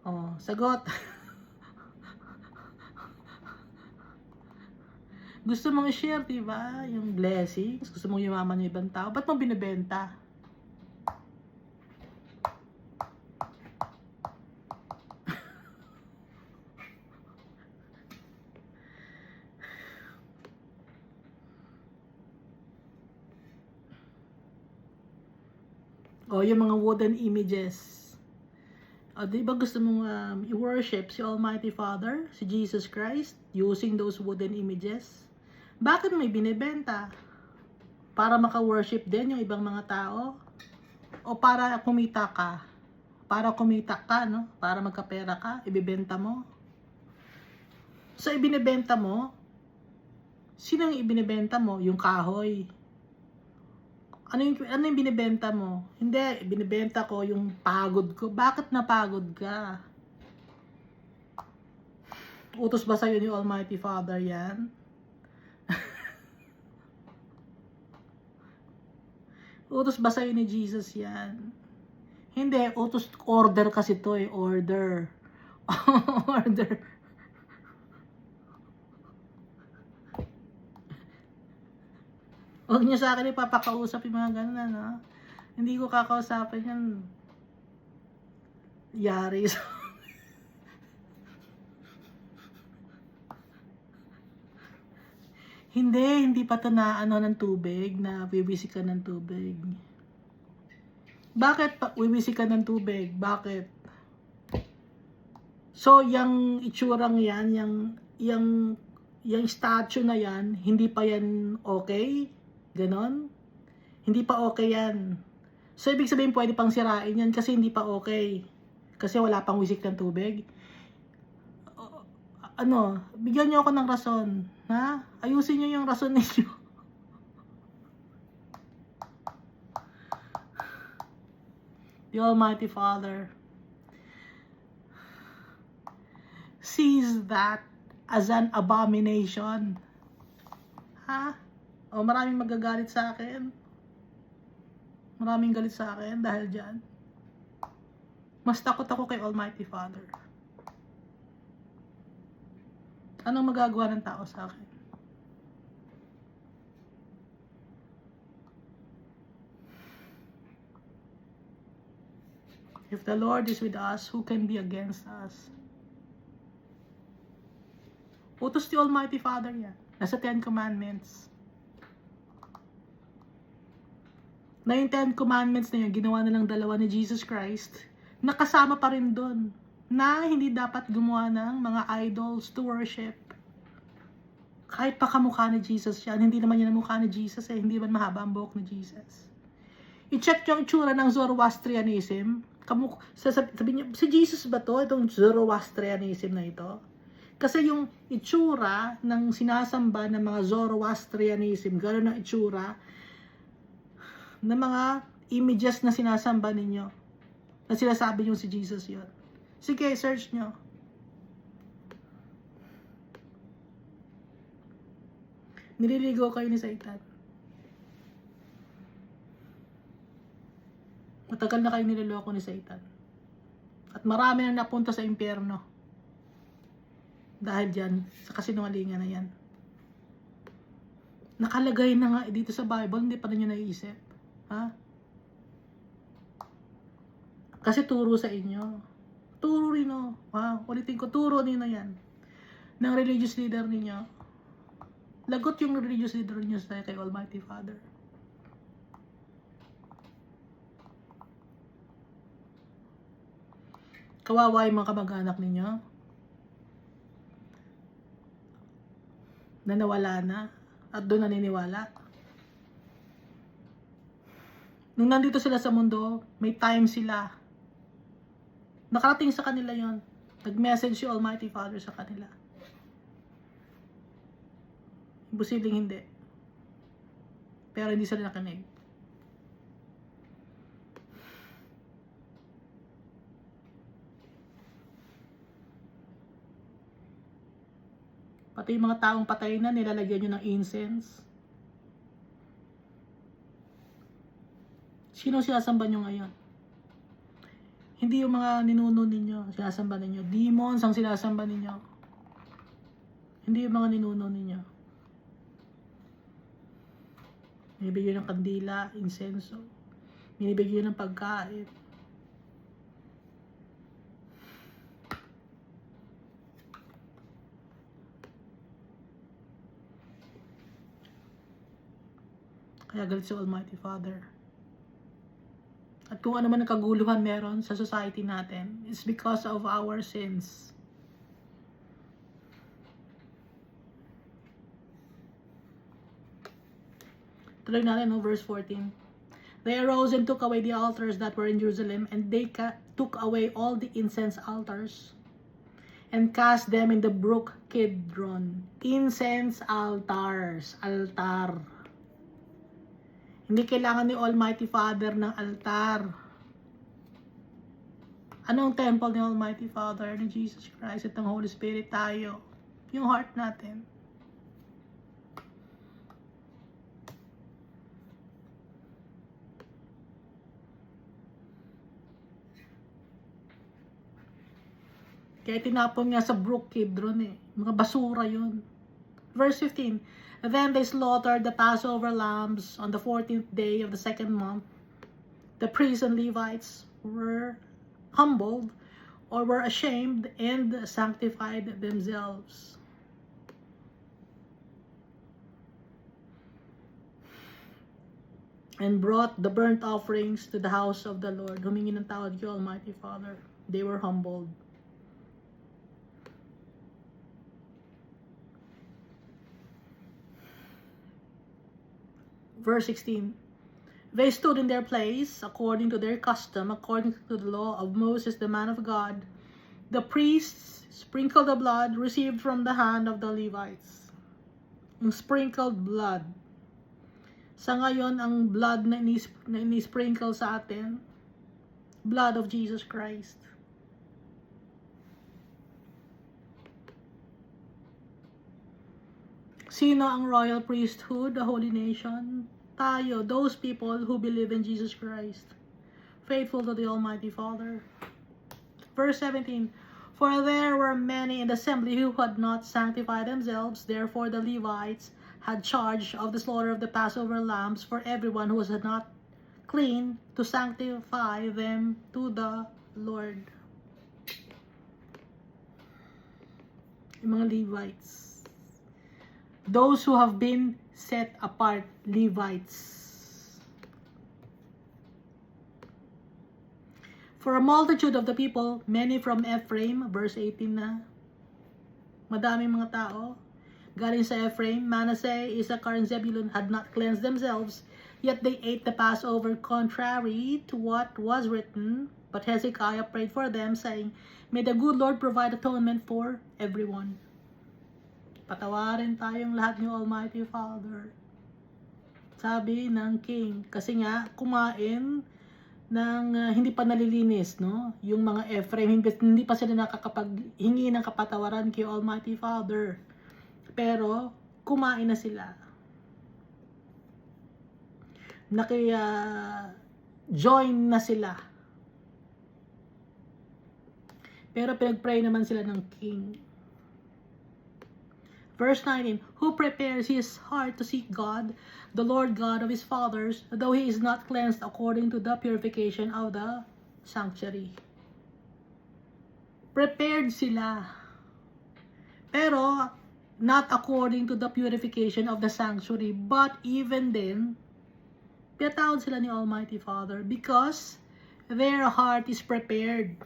O, sagot. Gusto mong i-share, diba? Yung blessings. Gusto mong yumaman yung ibang tao. Ba't mo binibenta? O, yung mga wooden images. O, diba gusto mong i-worship si Almighty Father, si Jesus Christ, using those wooden images? Bakit may binibenta? Para maka-worship din yung ibang mga tao? O para kumita ka? Para kumita ka, no? Para magkapera ka, ibibenta mo? So, ibinibenta mo? Sino yung ibinibenta mo? Yung kahoy. Ano yung binibenta mo? Hindi, binibenta ko yung pagod ko. Bakit napagod ka? Utos ba sa'yo ni Almighty Father yan? Utos ba sa'yo ni Jesus yan? Hindi, utos, order kasi to eh, order. Order. Huwag niyo sa akin ipapakausap yung mga ganun, ano? Hindi ko kakausapin yan. Yari. Hindi pa ito na ano ng tubig, na wiwisi ka ng tubig. Bakit wiwisi ka ng tubig? Bakit? So, yung itsurang yan, yung statue na yan, hindi pa yan okay? Ganon? Hindi pa okay yan. So, ibig sabihin, pwede pang sirain yan kasi hindi pa okay. Kasi wala pang wisik ng tubig. Bigyan niyo ako ng rason. Ha? Ayusin niyo yung rason ninyo. The Almighty Father sees that as an abomination. Ha? Maraming magagalit sa akin. Maraming galit sa akin dahil dyan. Mas takot ako kay Almighty Father. Anong magagawa ng tao sa akin? If the Lord is with us, who can be against us? Utos ni Almighty Father yan. Nasa 10 Commandments. Na yung 10 Commandments na yun, ginawa na lang dalawa ni Jesus Christ, nakasama pa rin doon na hindi dapat gumawa ng mga idols to worship. Kahit pa kamukha ni Jesus yan, hindi naman yan ang mukha ni Jesus hindi man mahaba ang buhok ni Jesus. I-check yung itsura ng Zoroastrianism. Sabi niyo, si Jesus ba to? Itong Zoroastrianism na ito? Kasi yung itsura ng sinasamba ng mga Zoroastrianism, gano'n ang itsura ng mga images na sinasamba ninyo. Na sinasabi nyo si Jesus yun. Sige, search nyo. Nililigaw kayo ni Satan. Matagal na kayo niloloko ni Satan. At marami na napunta sa impyerno. Dahil dyan, sa kasinungalingan na yan. Nakalagay na nga dito sa Bible, hindi pa rin nyo naiisip. Ha? Kasi turo sa inyo. Turo rin o. Wow, ulitin ko, turo nino yan. Ng religious leader ninyo. Lagot yung religious leader ninyo sa kay Almighty Father. Kawawa yung mga kamag-anak ninyo. Na nawala na. At doon naniniwala. Nung nandito sila sa mundo, may time sila. Nakarating sa kanila yon. Nag-message si Almighty Father sa kanila. Imposibleng hindi. Pero hindi sila nakinig. Pati yung mga taong patay na, nilalagyan nyo ng incense. Sino sinasamba nyo ngayon? Hindi yung mga ninuno ninyo, sinasamba ninyo. Demons ang sinasamba ninyo. Hindi yung mga ninuno ninyo. Binibigyan ng kandila, insenso. Binibigyan ng pagkain. Kaya galit si Almighty Father. At kung ano man ang kaguluhan meron sa society natin, it's because of our sins. Tuloy natin, no? Verse 14. They arose and took away the altars that were in Jerusalem, and they took away all the incense altars, and cast them in the brook Kidron. Incense altars. Altar. Hindi kailangan ni Almighty Father ng altar. Anong temple ni Almighty Father? Ni Jesus Christ at ng Holy Spirit tayo. Yung heart natin. Kaya tinapon nga sa brook Kidron Mga basura yun. Verse 15. Then they slaughtered the Passover lambs on the 14th day of the second month. The priests and Levites were humbled or were ashamed and sanctified themselves. And brought the burnt offerings to the house of the Lord. Humingi ng tawad kay Almighty Father. They were humbled. Verse 16. They stood in their place, according to their custom, according to the law of Moses, the man of God. The priests sprinkled the blood received from the hand of the Levites. Yung sprinkled blood. Sa ngayon, ang blood na ini-sprinkle sa atin, blood of Jesus Christ. Sino ang royal priesthood, the holy nation? Tayo, those people who believe in Jesus Christ, faithful to the Almighty Father. Verse 17, for there were many in the assembly who had not sanctified themselves, therefore the Levites had charge of the slaughter of the Passover lambs for everyone who was not clean, to sanctify them to the Lord. Yung mga Levites, those who have been set apart, Levites. For a multitude of the people, many from Ephraim, verse 18 na, madaming mga tao, galing sa Ephraim, Manasseh, Issachar, and Zebulun had not cleansed themselves, yet they ate the Passover contrary to what was written. But Hezekiah prayed for them, saying, may the good Lord provide atonement for everyone. Patawarin tayong lahat ni Almighty Father. Sabi ng king, kasi nga kumain ng hindi pa nalilinis, no? Yung mga Ephraim, hindi pa sila nakakapaghingi ng kapatawaran kay Almighty Father. Pero kumain na sila. Join na sila. Pero pinag-pray naman sila ng king. Verse 19, who prepares his heart to seek God, the Lord God of his fathers, though he is not cleansed according to the purification of the sanctuary. Prepared sila. Pero not according to the purification of the sanctuary, but even then, pinatawad sila ni Almighty Father because their heart is prepared.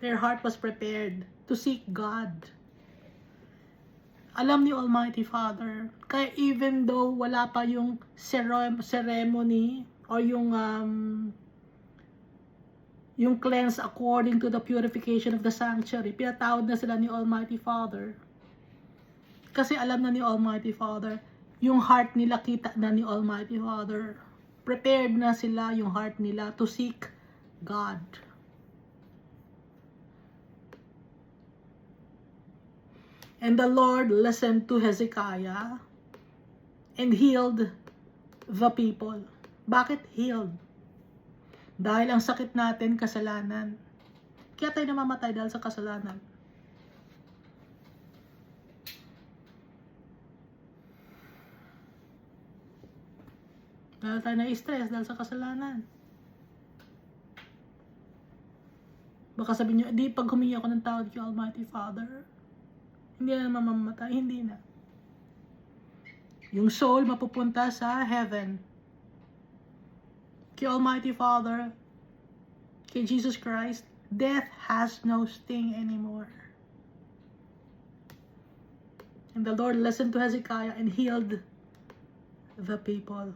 Their heart was prepared to seek God. Alam ni Almighty Father, kaya even though wala pa yung ceremony or yung cleanse according to the purification of the sanctuary, pinatawad na sila ni Almighty Father. Kasi alam na ni Almighty Father, yung heart nila kita na ni Almighty Father. Prepared na sila yung heart nila to seek God. And the Lord listened to Hezekiah and healed the people. Bakit healed? Dahil ang sakit natin, kasalanan. Kaya tayo namamatay dahil sa kasalanan. Dahil tayo na-stress dahil sa kasalanan. Baka sabihin nyo, di pag humingi ako ng tawad kay Almighty Father, hindi na mamamatay, hindi na. Yung soul mapupunta sa heaven. Kay Almighty Father, kay Jesus Christ, death has no sting anymore. And the Lord listened to Hezekiah and healed the people.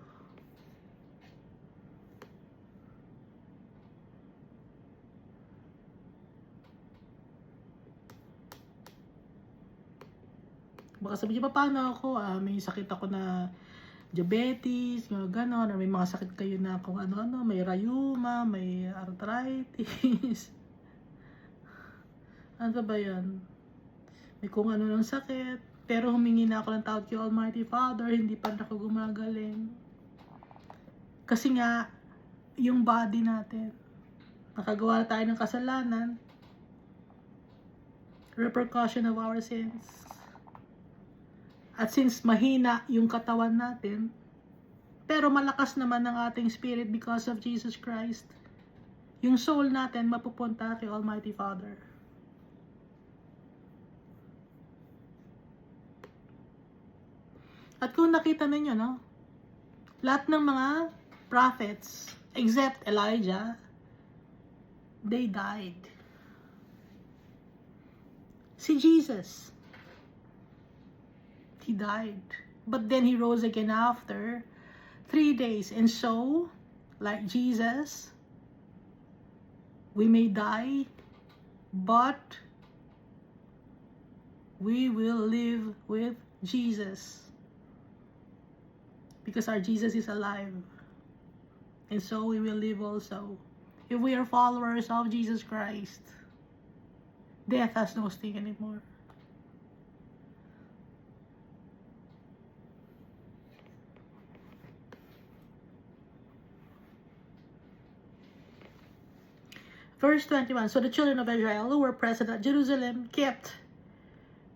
Baka sabihin niyo, paano ako? May sakit ako na diabetes, gano'n, or may mga sakit kayo na kung ano-ano, may rayuma, may arthritis. Ano ba yan? May kung ano ng sakit, pero humingi na ako ng tawad kay Almighty Father, hindi pa ako gumagaling. Kasi nga, yung body natin, nakagawa tayo ng kasalanan, repercussion of our sins. At since mahina yung katawan natin, pero malakas naman ang ating spirit because of Jesus Christ, yung soul natin mapupunta kay Almighty Father. At kung nakita ninyo, no? Lahat ng mga prophets, except Elijah, they died. Si Jesus, he died. But then he rose again after 3 days. And so, like Jesus, we may die, but we will live with Jesus. Because our Jesus is alive. And so we will live also. If we are followers of Jesus Christ, death has no sting anymore. Verse 21, so the children of Israel who were present at Jerusalem kept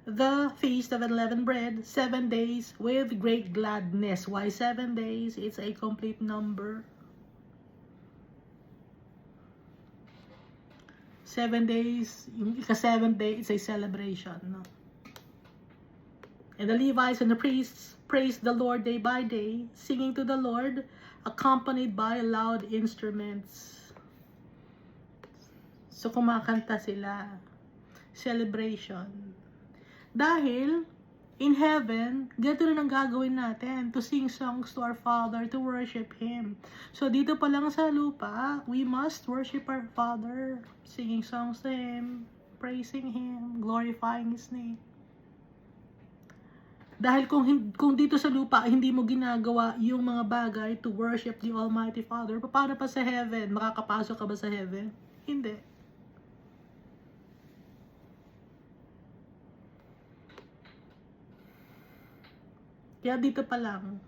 the feast of unleavened bread 7 days with great gladness. Why 7 days? It's a complete number. 7 days, yung ika-7th day, it's a celebration. No? And the Levites and the priests praised the Lord day by day, singing to the Lord, accompanied by loud instruments. So, kumakanta sila. Celebration. Dahil, in heaven, ganito na ang gagawin natin, to sing songs to our Father, to worship Him. So, dito pa lang sa lupa, we must worship our Father, singing songs to Him, praising Him, glorifying His name. Dahil kung dito sa lupa, hindi mo ginagawa yung mga bagay to worship the Almighty Father, paano pa sa heaven? Makakapasok ka ba sa heaven? Hindi. Kaya dito pa lang,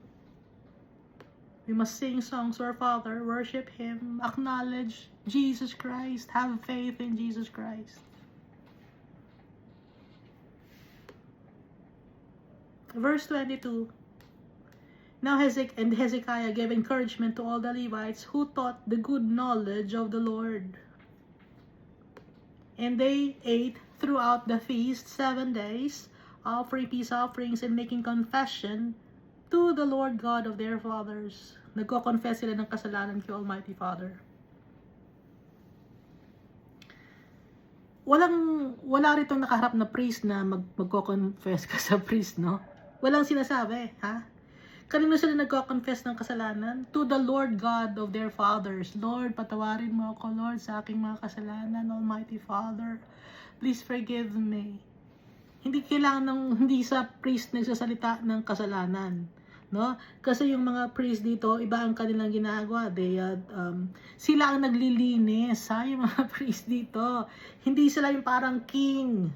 we must sing songs to our Father, worship Him, acknowledge Jesus Christ, have faith in Jesus Christ. Verse 22, now Hezekiah gave encouragement to all the Levites who taught the good knowledge of the Lord. And they ate throughout the feast 7 days, offering peace offerings and making confession to the Lord God of their fathers. Nagko-confess sila ng kasalanan kay Almighty Father. Wala ritong nakaharap na priest na magko-confess ka sa priest, no? Walang sinasabi, ha? Kanino sila nagko-confess ng kasalanan? To the Lord God of their fathers. Lord, patawarin mo ako, Lord, sa aking mga kasalanan, Almighty Father. Please forgive me. Hindi sa priest nagsasalita ng kasalanan, no? Kasi yung mga priest dito, iba ang kanilang ginagawa. Sila ang naglilinis, ha? Yung mga priest dito. Hindi sila yung parang king.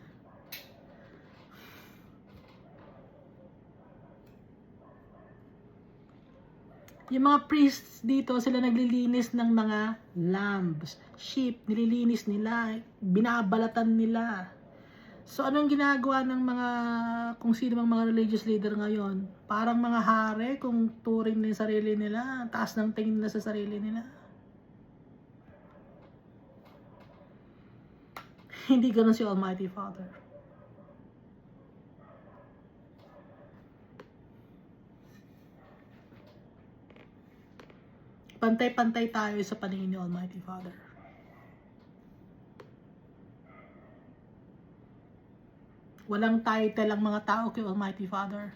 Yung mga priests dito, sila naglilinis ng mga lambs, sheep, nililinis nila, binabalatan nila. So, anong ginagawa ng kung sino mang mga religious leader ngayon? Parang mga hari, kung turing ng sarili nila, taas ng tingin nila sa sarili nila. Hindi ganun si Almighty Father. Pantay-pantay tayo sa paningin ni Almighty Father. Walang title ang mga tao kay Almighty Father.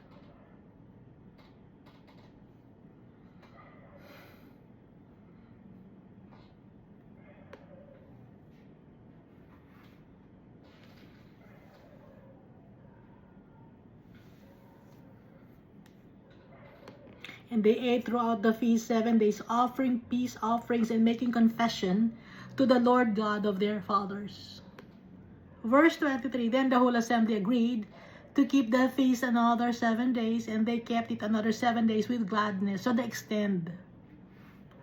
And they ate throughout the feast 7 days, offering peace offerings and making confession to the Lord God of their fathers. Verse 23, then the whole assembly agreed to keep the feast another 7 days, and they kept it another 7 days with gladness. So they extend.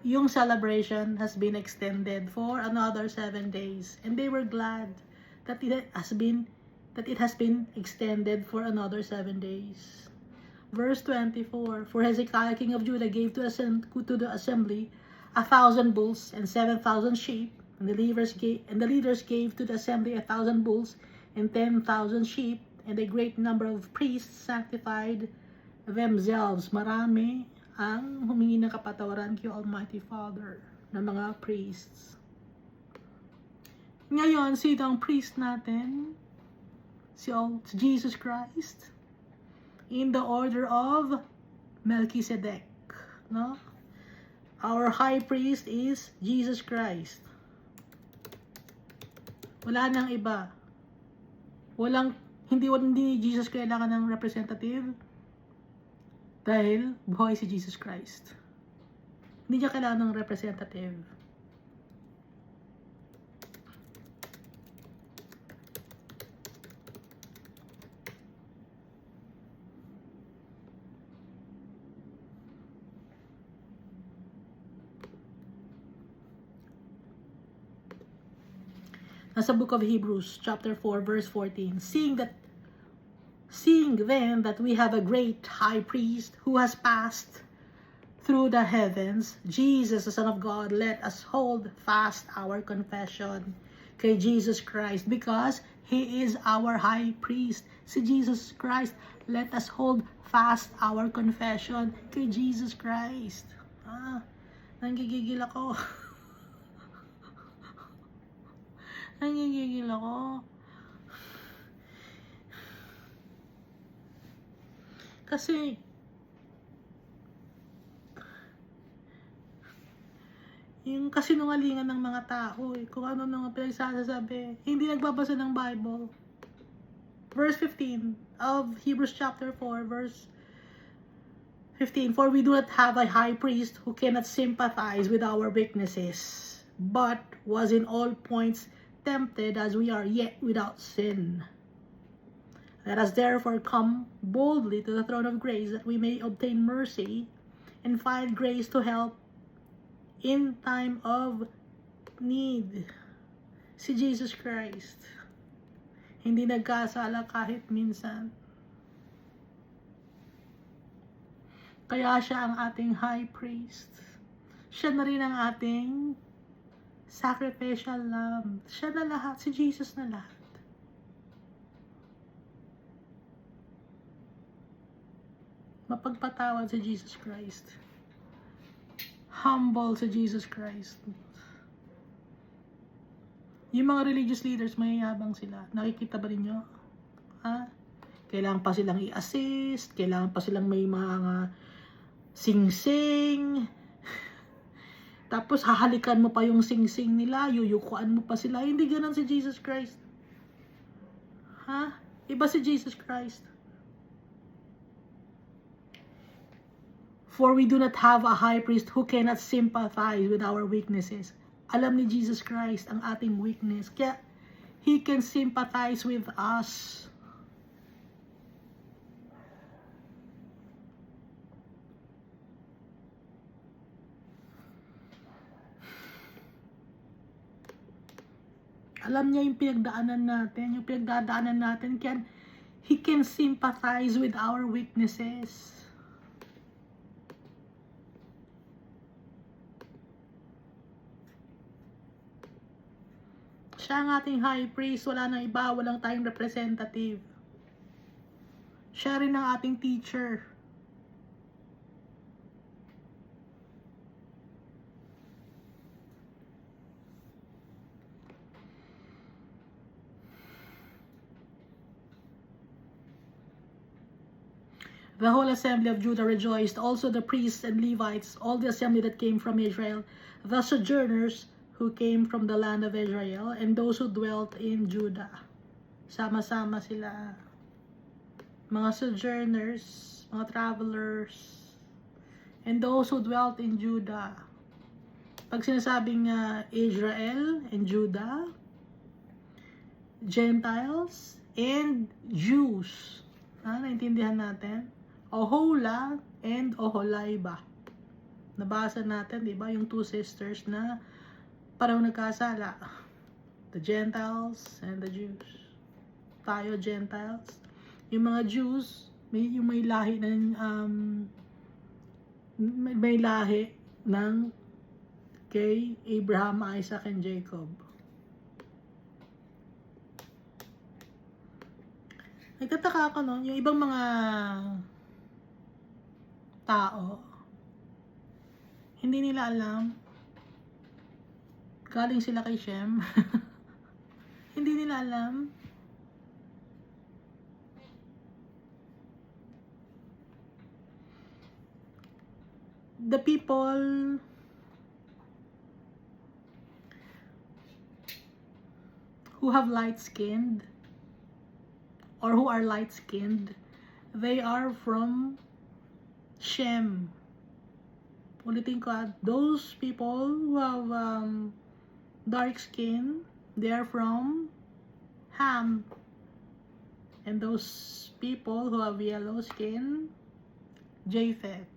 Yung celebration has been extended for another 7 days. And they were glad that it has been extended for another 7 days. Verse 24, for Hezekiah king of Judah gave to the assembly 1,000 bulls and 7,000 sheep, and the leaders gave to the assembly 1,000 bulls and 10,000 sheep, and a great number of priests sanctified themselves. Marami ang humingi ng kapatawaran kay Almighty Father ng mga priests. Ngayon, sino ang priest natin? Si Jesus Christ. In the order of Melchizedek. no? Our high priest is Jesus Christ. Wala nang iba. Hindi Jesus kailangan ng representative dahil buhay si Jesus Christ. Hindi niya kailangan ng representative. Nasa book of Hebrews, chapter 4, verse 14. Seeing then that we have a great high priest who has passed through the heavens, Jesus, the Son of God, let us hold fast our confession kay Jesus Christ, because He is our high priest. Si Jesus Christ, let us hold fast our confession kay Jesus Christ. Nanggigigil ako. Nanggigigil ako. Kasi, yung kasinungalingan ng mga tao, kung ano nang pinagsasabi, hindi nagbabasa ng Bible. Verse 15 of Hebrews chapter 4, verse 15. For we do not have a high priest who cannot sympathize with our weaknesses, but was in all points tempted as we are, yet without sin. Let us therefore come boldly to the throne of grace, that we may obtain mercy and find grace to help in time of need. Si Jesus Christ, hindi nagkasala kahit minsan. Kaya siya ang ating high priest. Siya na rin ang ating sacrificial lamb. Siya na lahat. Si Jesus na lahat. Mapagpatawad si Jesus Christ. Humble si Jesus Christ. Yung mga religious leaders, mayayabang sila. Nakikita ba ninyo? Kailangan pa silang i-assist. Kailangan pa silang may mga sing-sing. Tapos hahalikan mo pa yung sing-sing nila, yuyukuan mo pa sila. Hindi ganun si Jesus Christ. Iba si Jesus Christ. For we do not have a high priest who cannot sympathize with our weaknesses. Alam ni Jesus Christ ang ating weakness. Kaya He can sympathize with us. Alam niya yung pinagdaanan natin, yung pinagdadaanan natin, kaya He can sympathize with our weaknesses. Siya ang ating high priest, wala nang iba, walang tayong representative. Siya rin ang ating teacher. The whole assembly of Judah rejoiced, also the priests and Levites, all the assembly that came from Israel, the sojourners who came from the land of Israel, and those who dwelt in Judah. Sama-sama sila. Mga sojourners, mga travelers, and those who dwelt in Judah. Pag sinasabing Israel and Judah, Gentiles and Jews. Naintindihan natin? Ohola and Oholaiba. Nabasa natin, di ba, yung two sisters na parang nagkasala. The Gentiles and the Jews. Tayo Gentiles. Yung mga Jews, may lahi ng may lahi ng kay Abraham, Isaac, and Jacob. Nagtataka ako nun, yung ibang mga tao, hindi nila alam, galing sila kay Shem. Hindi nila alam. the people who have light-skinned or who are light-skinned, they are from Shem. Ulitin ko, those people who have dark skin, they are from Ham. And those people who have yellow skin, Japheth.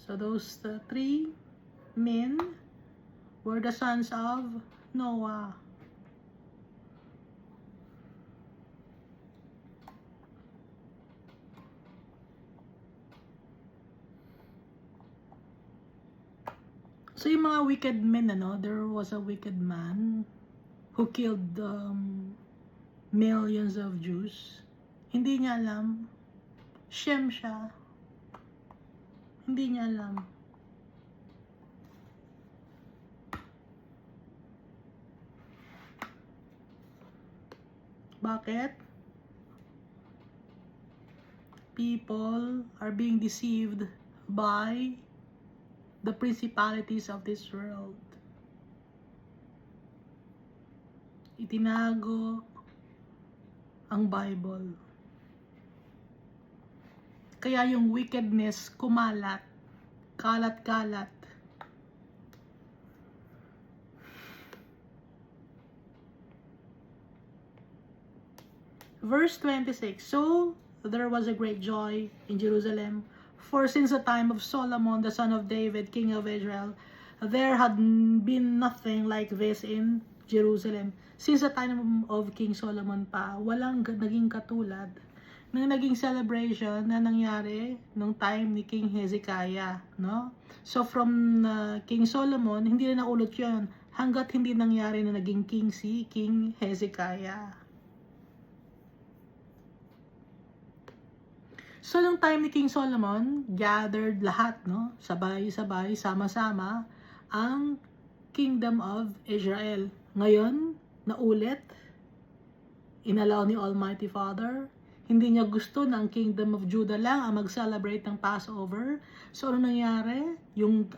So those three men were the sons of Noah. So yung mga wicked men, there was a wicked man who killed millions of Jews. Hindi niya alam. Shem siya. Hindi niya alam. Bakit? People are being deceived by the principalities of this world. Itinago ang Bible. Kaya yung wickedness kumalat, kalat-kalat. Verse 26, so there was a great joy in Jerusalem, for since the time of Solomon, the son of David, king of Israel, there had been nothing like this in Jerusalem. Since the time of King Solomon pa, walang naging katulad ng naging celebration na nangyari nung time ni King Hezekiah, no? So from King Solomon, hindi na naulot yun hanggat hindi nangyari na naging king si King Hezekiah. So, nung time ni King Solomon, gathered lahat, no? Sabay-sabay, sama-sama, ang Kingdom of Israel. Ngayon, naulit, inalaw ni Almighty Father. Hindi niya gusto na ang Kingdom of Judah lang ang mag-celebrate ng Passover. So, ano nangyari? Yung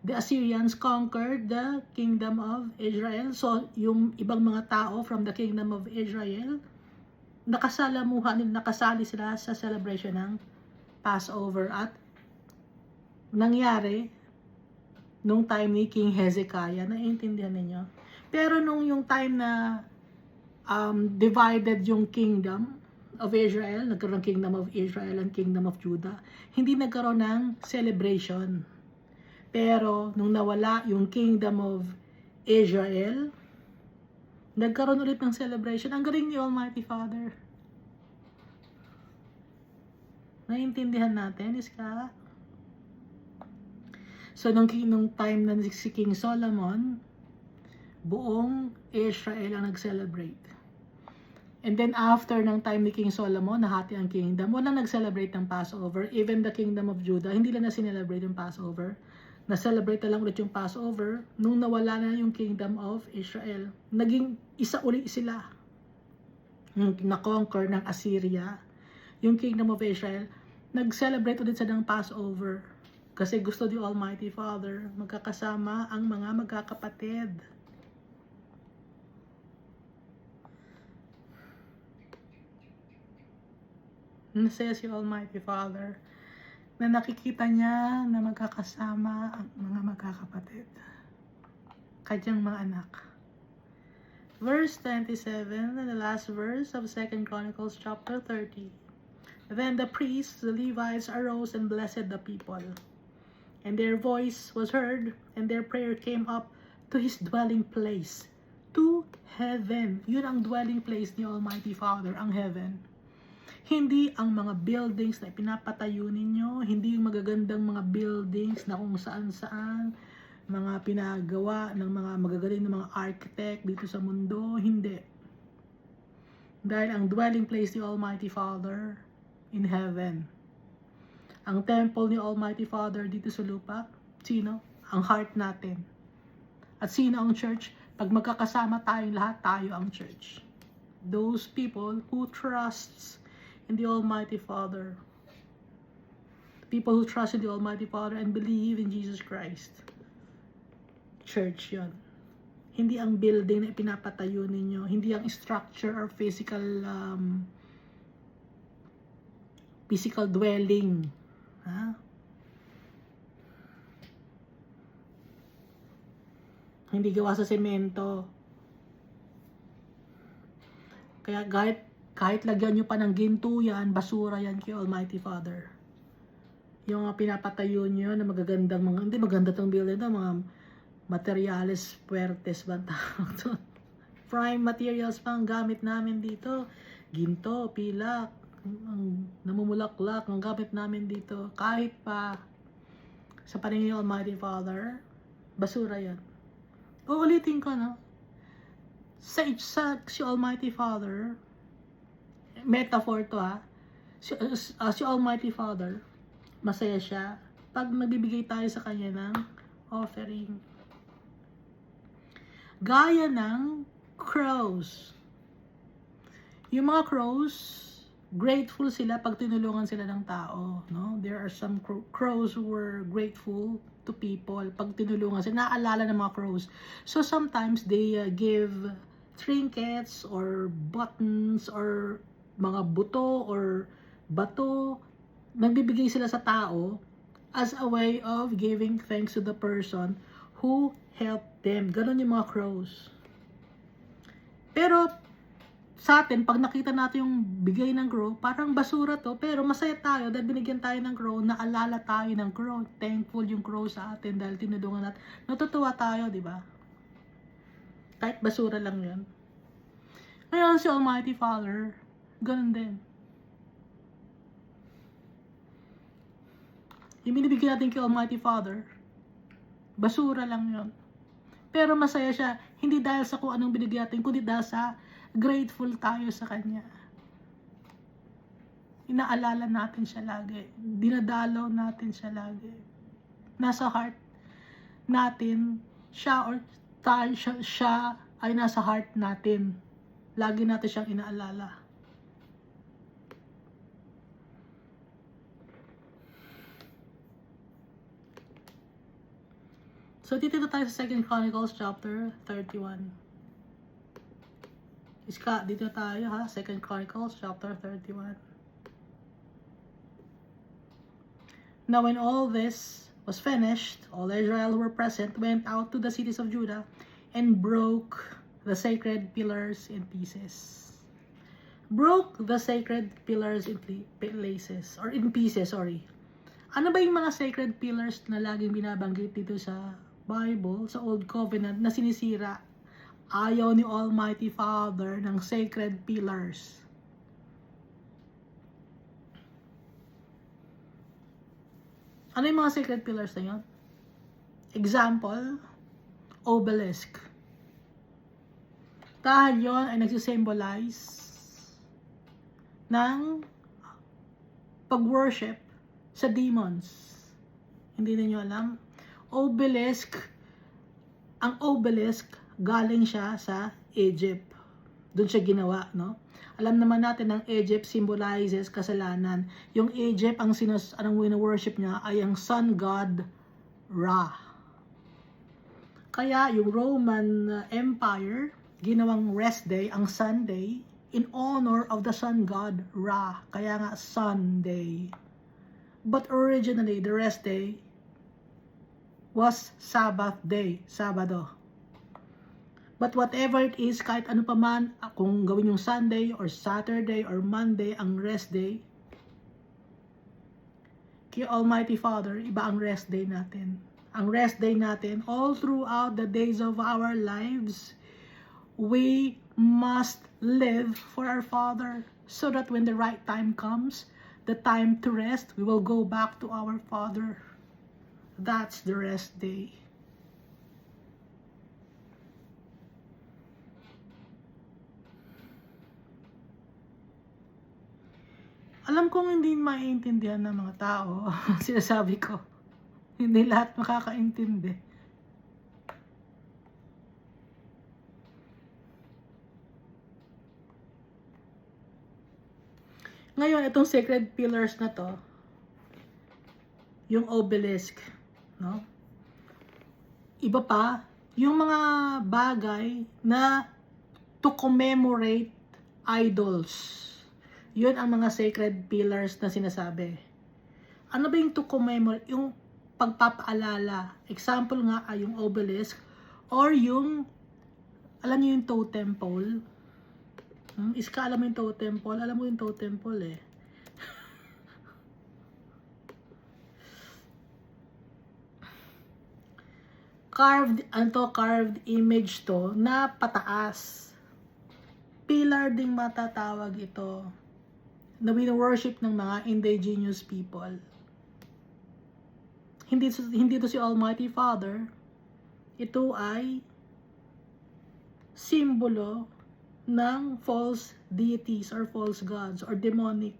the Assyrians conquered the Kingdom of Israel. So, yung ibang mga tao from the Kingdom of Israel, nakasali sila sa celebration ng Passover at nangyari nung time ni King Hezekiah. Naiintindihan ninyo? Pero nung yung time na divided yung Kingdom of Israel, nagkaroon ng Kingdom of Israel and Kingdom of Judah, hindi nagkaroon ng celebration. Pero nung nawala yung Kingdom of Israel, nagkaroon ulit ng celebration. Ang galing ni Almighty Father. Naiintindihan natin, Iska? So, nung time na si King Solomon, buong Israel ang nag-celebrate. And then, after ng time ni King Solomon, nahati ang kingdom, walang nag-celebrate ng Passover. Even the Kingdom of Judah, hindi lang na sinelebrate yung Passover. Na-celebrate na lang ulit yung Passover nung nawala na yung Kingdom of Israel. Naging isa uli sila. Na-conquer ng Assyria. Yung Kingdom of Israel, nag-celebrate ulit sa ng Passover. Kasi gusto ni Almighty Father, magkakasama ang mga magkakapatid. Nasaya si Almighty Father na nakikita niya na magkakasama ang mga magkakapatid, kanyang mga anak. Verse 27, and the last verse of 2 Chronicles chapter 30. Then the priests, the Levites, arose and blessed the people. And their voice was heard, and their prayer came up to His dwelling place, to heaven. Yun ang dwelling place ni Almighty Father, ang heaven. Hindi ang mga buildings na pinapatayo ninyo, hindi yung magagandang mga buildings na kung saan-saan, mga pinagawa ng mga magagaling na mga architect dito sa mundo, hindi. Dahil ang dwelling place ni Almighty Father in heaven. Ang temple ni Almighty Father dito sa lupa, sino? Ang heart natin. At sino ang church? Pag magkakasama tayong lahat, tayo ang church. Those people who trusts in the Almighty Father. People who trust in the Almighty Father and believe in Jesus Christ. Church yon. Hindi ang building na ipinapatayo ninyo. Hindi ang structure or physical dwelling. Ha? Hindi gawa sa semento. Kaya kahit lagyan nyo pa ng ginto yan, basura yan kay Almighty Father. Yung pinapatayo nyo na magagandang hindi maganda tong building ito, mga materials puertes ba tawag to? Prime materials pa ang gamit namin dito. Ginto, pilak, namumulaklak ang gamit namin dito. Kahit pa sa paningin ng Almighty Father, basura yan. Uulitin ko, no? Sa si Almighty Father, metaphor to ha, si Almighty Father, masaya siya pag magbibigay tayo sa Kanya ng offering. Gaya ng crows. Yung mga crows, grateful sila pag tinulungan sila ng tao. No? There are some crows who were grateful to people pag tinulungan sila. Naaalala ng mga crows. So sometimes they give trinkets or buttons or mga buto or bato. Nagbibigay sila sa tao as a way of giving thanks to the person who helped them. Ganon yung mga crows. Pero sa atin, pag nakita natin yung bigay ng crow, parang basura to, pero masaya tayo dahil binigyan tayo ng crow, naalala tayo ng crow. Thankful yung crow sa atin dahil tinulungan natin. Natutuwa tayo, di ba? Kahit basura lang yun. Ngayon si Almighty Father, ganun din. Yung binibigyan natin kay Almighty Father, basura lang yun. Pero masaya siya, hindi dahil sa kung anong binigyan natin, kundi dahil sa grateful tayo sa Kanya. Inaalala natin siya lagi. Dinadalaw natin siya lagi. Nasa heart natin, siya or tayo, siya ay nasa heart natin. Lagi natin siyang inaalala. So, dito tayo sa 2 Chronicles chapter 31. Dito tayo ha, 2 Chronicles chapter 31. Now when all this was finished, all Israel who were present went out to the cities of Judah and broke the sacred pillars in pieces. Broke the sacred pillars in pieces. Ano ba yung mga sacred pillars na laging binabanggit dito sa Bible, sa Old Covenant, na sinisira? Ayaw ni Almighty Father ng sacred pillars. Ano yung mga sacred pillars na yun? Example, obelisk. Dahil yun ay nagsisymbolize ng pag-worship sa demons. Hindi niyo alam? Ang obelisk, galing siya sa Egypt. Doon siya ginawa, no? Alam naman natin ang Egypt symbolizes kasalanan. Yung Egypt, anong wino-worship niya ay ang sun god Ra. Kaya yung Roman Empire, ginawang rest day, ang Sunday, in honor of the sun god Ra. Kaya nga Sunday. But originally, the rest day was Sabbath day, Sabado. But whatever it is, kahit ano pa man, kung gawin yung Sunday or Saturday or Monday, ang rest day, kay Almighty Father, iba ang rest day natin. Ang rest day natin, all throughout the days of our lives, we must live for our Father so that when the right time comes, the time to rest, we will go back to our Father. That's the rest day. Alam kong hindi maiintindihan ng mga tao. Sinasabi ko, hindi lahat makakaintindi. Ngayon, itong sacred pillars na to, yung obelisk, no? Iba pa, yung mga bagay na to commemorate idols. Yun ang mga sacred pillars na sinasabi. Ano ba yung to commemorate? Yung pagpapaalala. Example nga ay yung obelisk or yung, alam niyo yung totem pole? Iska, alam mo yung totem pole? Alam mo yung totem pole eh. Carved image to na pataas. Pillar ding matatawag ito na wino-worship ng mga indigenous people. Hindi to si Almighty Father. Ito ay simbolo ng false deities or false gods or demonic.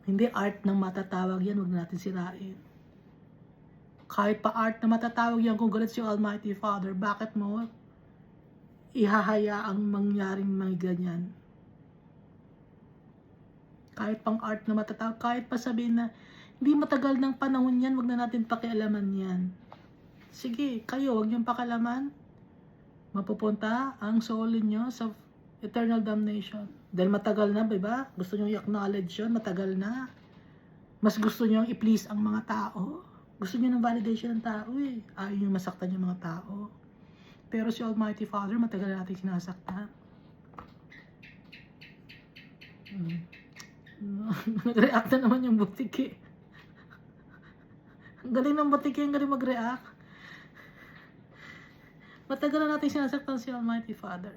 Hindi art ng matatawag yan, huwag natin sirain. Kahit pa art na matatawag yan, kung galit si Almighty Father, bakit mo ihahaya ang mangyaring mga ganyan? Kahit pang art na matatawag, kahit pa sabihin na hindi matagal ng panahon yan, wag na natin pakialaman yan. Sige, kayo, wag niyong pakialaman. Mapupunta ang soul niyo sa eternal damnation. Dahil matagal na, diba? Gusto niyo i-acknowledge yun, matagal na. Mas gusto niyo i-please ang mga tao. Gusto niyo ng validation ng tao eh. Ayaw niyo masaktan yung mga tao. Pero si Almighty Father, matagal na natin sinasaktan. Nag-react na naman yung butiki. Ang galing ng butiki, ang galing mag-react. Matagal na natin sinasaktan si Almighty Father.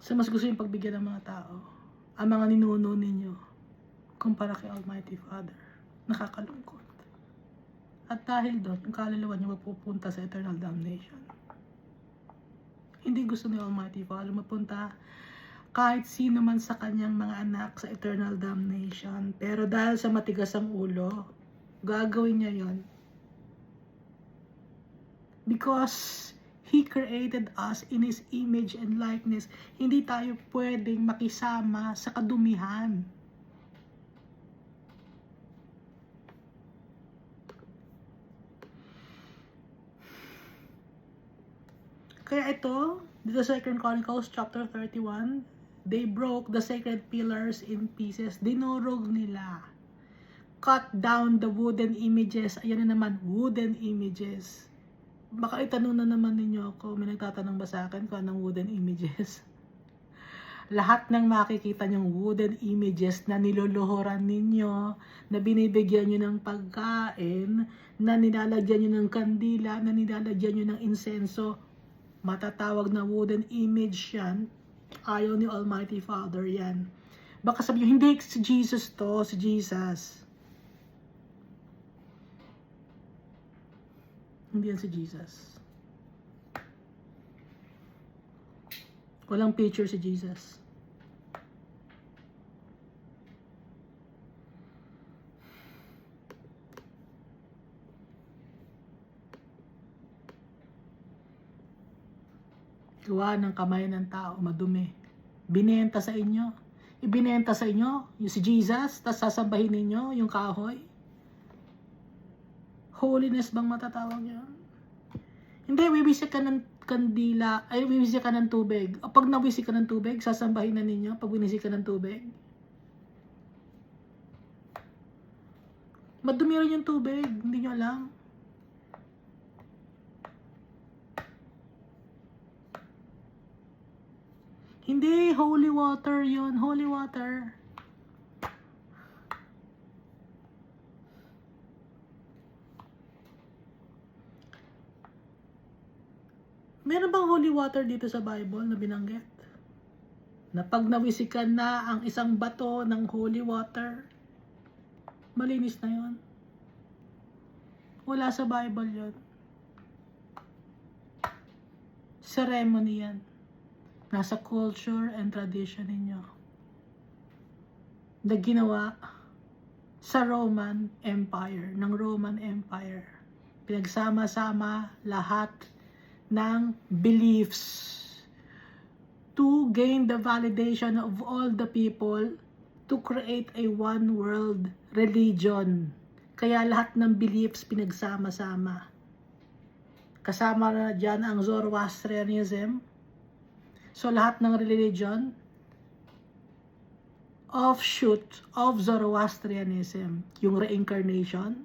So mas gusto yung pagbigyan ng mga tao, ang mga ninuno ninyo, kumpara kay Almighty Father. Nakakalungkot. At dahil doon, ang kaluluwa niyo mapupunta sa eternal damnation. Hindi gusto ni Almighty Father mapunta kahit sino man sa kanyang mga anak sa eternal damnation. Pero dahil sa matigas ang ulo, gagawin niya yon. Because He created us in His image and likeness. Hindi tayo pwedeng makisama sa kadumihan. Kaya ito, dito sa 2 Chronicles chapter 31, they broke the sacred pillars in pieces. Dinurog nila. Cut down the wooden images. Ayan na naman, wooden images. Baka itanong na naman ninyo ako, may nagtatanong ba sa akin kung anong wooden images? Lahat ng makikita nyong wooden images na niluluhuran ninyo, na binibigyan nyo ng pagkain, na nilalagyan nyo ng kandila, na nilalagyan nyo ng insenso, matatawag na wooden image yan. Ayaw ni Almighty Father yan. Baka sabi nyo, hindi si Jesus to, si Jesus. Hindi yan si Jesus. Walang picture si Jesus. Gawa ng kamay ng tao, madumi. Binenta sa inyo. Ibinenta sa inyo yung si Jesus, tapos sasambahin ninyo yung kahoy. Holiness bang matatawag yun? Hindi, wiwisik ka ng kandila, ay wiwisik ka ng tubig. Pag nawisik ka ng tubig, sasambahin na ninyo pag winisik ka ng tubig. Madumi rin yung tubig, hindi nyo alam. Hindi, holy water yun, holy water. Meron bang holy water dito sa Bible na binanggit? Na pag nawisikan na ang isang bato ng holy water, malinis na yon. Wala sa Bible yon. Ceremony yan. Nasa culture and tradition ninyo. Na ginawa sa Roman Empire, ng Roman Empire. Pinagsama-sama lahat ng beliefs to gain the validation of all the people to create a one world religion. Kaya lahat ng beliefs pinagsama-sama. Kasama na dyan ang Zoroastrianism. So lahat ng religion, offshoot of Zoroastrianism. Yung reincarnation,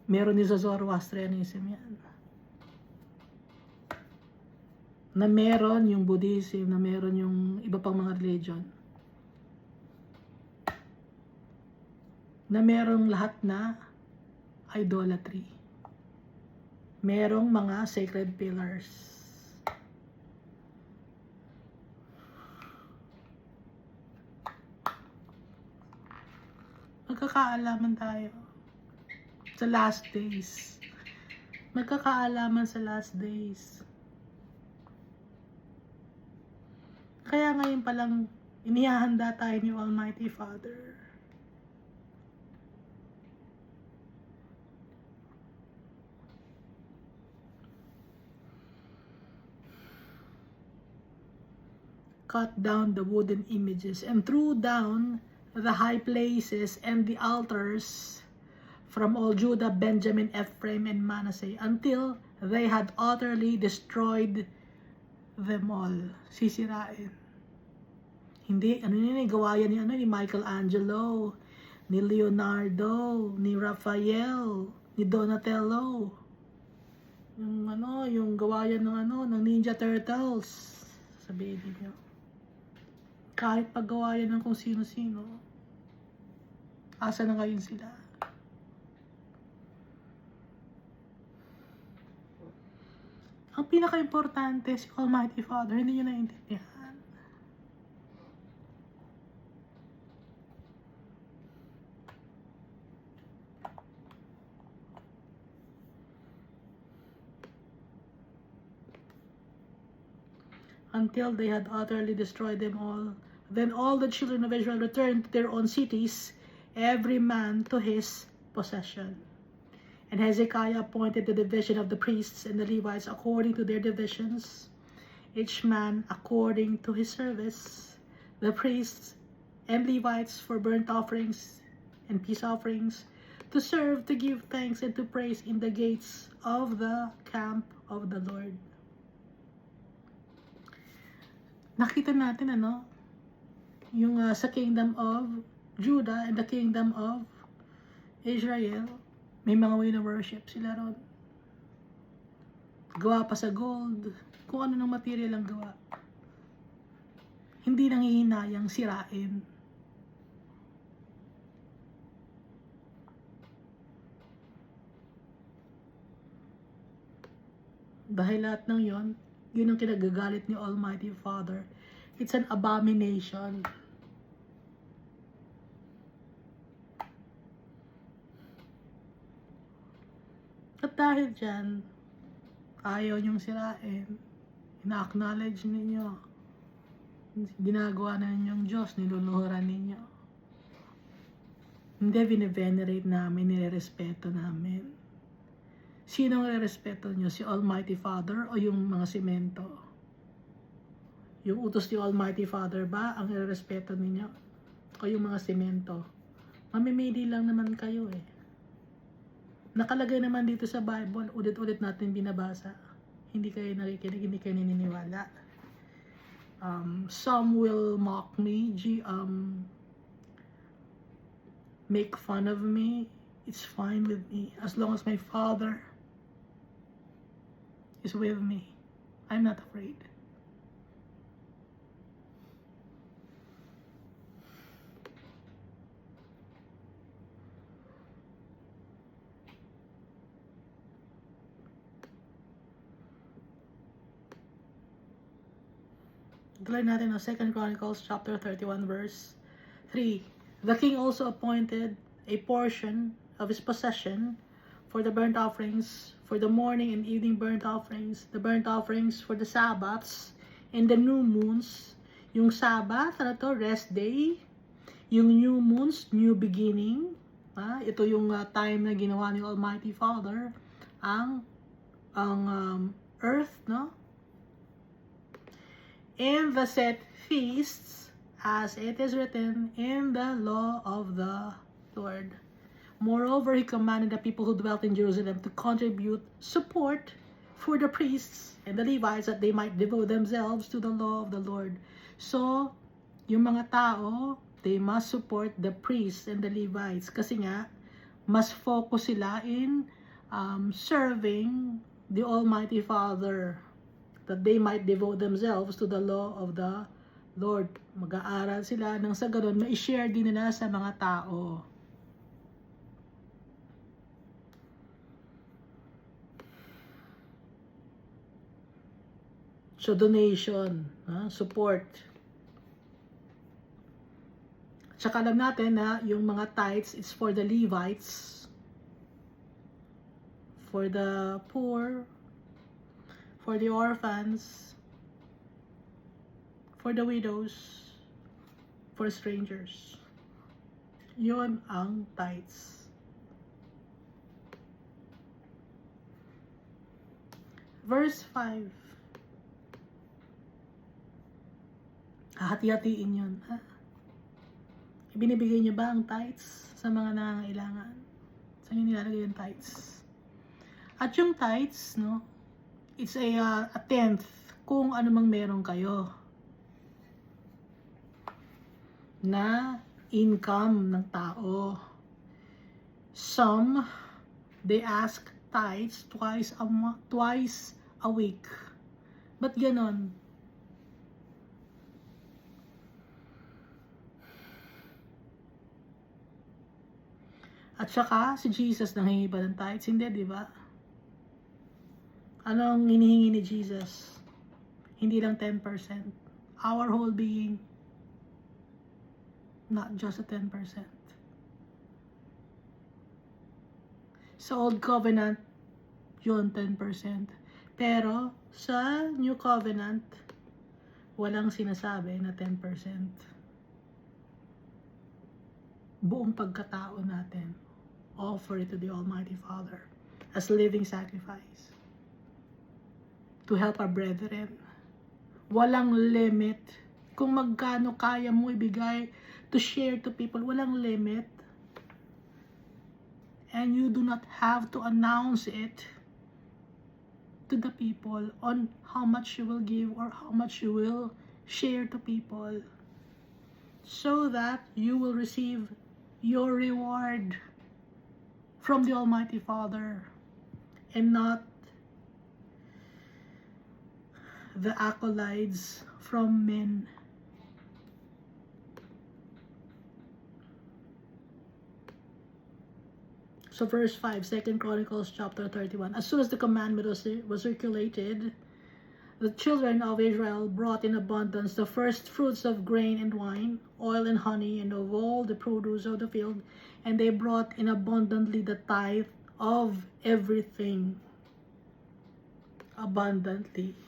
meron din sa Zoroastrianism yan. Na meron yung Buddhism, na meron yung iba pang mga religion. Na merong lahat na idolatry. Merong mga sacred pillars. Magkakaalaman tayo sa last days. Magkakaalaman sa last days. Kaya ngayon palang inihahanda tayo ni Almighty Father. Cut down the wooden images and threw down the high places and the altars from all Judah, Benjamin, Ephraim, and Manasseh until they had utterly destroyed them all. Sisirain. Hindi, ano yun, gawa yan ni Michelangelo, ni Leonardo, ni Raphael, ni Donatello. Yung gawa yan ng Ninja Turtles. Sabihin niyo. Kahit paggawa yan ng kung sino-sino, asa na ngayon sila? Ang pinaka-importante, si Almighty Father, hindi nyo naiintindihan. Until they had utterly destroyed them all. Then all the children of Israel returned to their own cities, every man to his possession. And Hezekiah appointed the division of the priests and the Levites according to their divisions, each man according to his service. The priests and Levites for burnt offerings and peace offerings, to serve, to give thanks, and to praise in the gates of the camp of the Lord. Nakita natin yung sa kingdom of Judah and the kingdom of Israel, may mga way na worship sila ron. Gawa pa sa gold, kung ano ng material ang gawa. Hindi nanghihinayang sirain. Dahil lahat ng yon, yun ang kinagagalit ni Almighty Father. It's an abomination. At dahil dyan, ayaw niyong sirain, ina-acknowledge ninyo, ginagawa na ninyong Diyos, niluluhuran ninyo. Hindi bine-venerate namin, nire-respeto namin. Sino ang re-respeto nyo? Si Almighty Father o yung mga simento? Yung utos ni Almighty Father ba ang re-respeto ninyo? O yung mga simento? Mamimili lang naman kayo eh. Nakalagay naman dito sa Bible, ulit-ulit natin binabasa. Hindi kayo nakikinig, hindi kayo naniniwala. Some will mock me, make fun of me. It's fine with me as long as my Father is with me. I'm not afraid. Declare natin ang 2 Chronicles chapter 31 verse 3. The king also appointed a portion of his possession for the burnt offerings, for the morning and evening burnt offerings, the burnt offerings for the Sabbaths, and the new moons. Yung Sabbath, rest day. Yung new moons, new beginning. Ito yung time na ginawa ni Almighty Father ang earth, no? In the set feasts, as it is written in the law of the Lord. Moreover, he commanded the people who dwelt in Jerusalem to contribute support for the priests and the Levites that they might devote themselves to the law of the Lord. So, yung mga tao, they must support the priests and the Levites kasi nga, mas focus sila in serving the Almighty Father, that they might devote themselves to the law of the Lord. Mag-aaral sila nang sa ganun, ma-share din nila sa mga tao. So, donation, support. Tsaka alam natin na yung mga tithes, it's for the Levites, for the poor, for the orphans, for the widows, for strangers. Yun ang tithes. Verse 5. Hahati-hatiin yun. Ibinibigay niyo ba ang tithes sa mga nangangailangan? Saan niyo nilalagay yung tithes? At yung tithes, no, it's a tenth kung ano mang meron kayo na income ng tao. Some, they ask tithes twice a week. Ba't ganon? At saka, si Jesus nanghingi ba ng tithes? Hindi, di ba? Anong hinihingi ni Jesus? Hindi lang 10%. Our whole being. Not just a 10%. Sa Old Covenant, yun 10%. Pero, sa New Covenant, walang sinasabi na 10%. Buong pagkatao natin, offer it to the Almighty Father as living sacrifice to help our brethren. Walang limit kung magkano kaya mo ibigay to share to people. Walang limit. And you do not have to announce it to the people on how much you will give or how much you will share to people, so that you will receive your reward from the Almighty Father and not the accolades from men. So verse 5, 2 Chronicles chapter 31. As soon as the commandment was circulated, the children of Israel brought in abundance the first fruits of grain and wine, oil and honey, and of all the produce of the field, and they brought in abundantly the tithe of everything. Abundantly.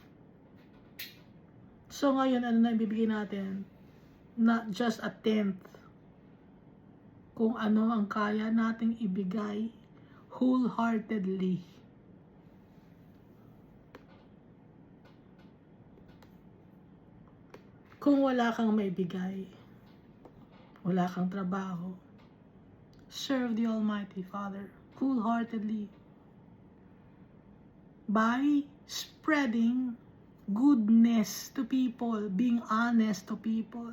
So ngayon, ano na ibibigay natin? Not just a tenth. Kung ano ang kaya nating ibigay wholeheartedly. Kung wala kang maibigay, wala kang trabaho, serve the Almighty Father wholeheartedly by spreading goodness to people, being honest to people.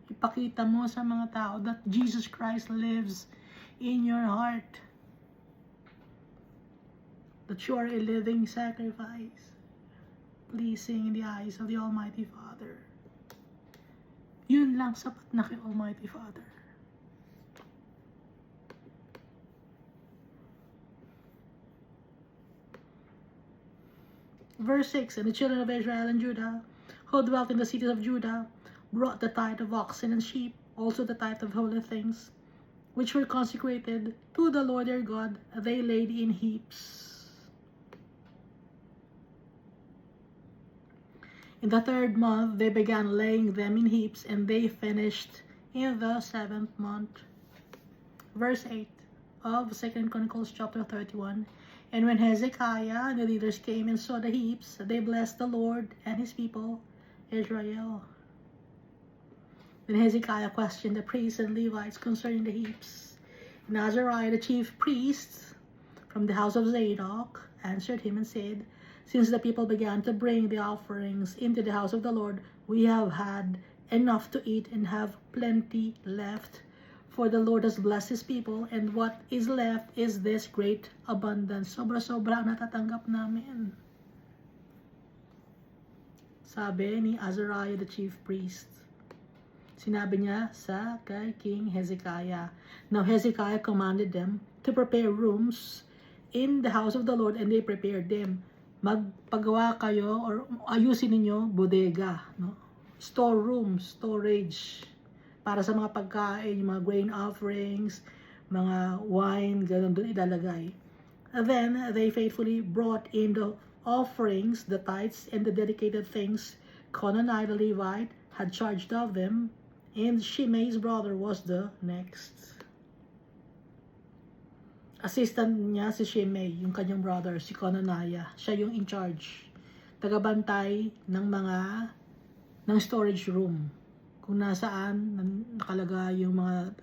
Ipakita mo sa mga tao that Jesus Christ lives in your heart. That you are a living sacrifice, pleasing in the eyes of the Almighty Father. Yun lang sapat na kay Almighty Father. Verse 6, and the children of Israel and Judah, who dwelt in the cities of Judah, brought the tithe of oxen and sheep, also the tithe of holy things, which were consecrated to the Lord their God. They laid in heaps. In the 3rd month, they began laying them in heaps, and they finished in the 7th month. Verse 8 of 2 Chronicles chapter 31. And when Hezekiah and the leaders came and saw the heaps, they blessed the Lord and his people, Israel. Then Hezekiah questioned the priests and Levites concerning the heaps. And Azariah, the chief priest from the house of Zadok, answered him and said, Since the people began to bring the offerings into the house of the Lord, we have had enough to eat and have plenty left. For the Lord has blessed his people, and what is left is this great abundance. Sobra-sobra ang natatanggap namin. Sabi ni Azariah, the chief priest. Sinabi niya sa kay King Hezekiah. Now Hezekiah commanded them to prepare rooms in the house of the Lord, and they prepared them. Magpagawa kayo or ayusin ninyo bodega, no? Storeroom, storage, para sa mga pagkain, yung mga grain offerings, mga wine, ganun doon ilalagay. And then they faithfully brought in the offerings, the tithes, and the dedicated things Conani the Levite had charged of them, and Shimei's brother was the next. Assistant niya si Shimei, yung kanyang brother, si Conaniah. Siya yung in charge, tagabantay ng storage room, kung nasaan nakalagay yung mga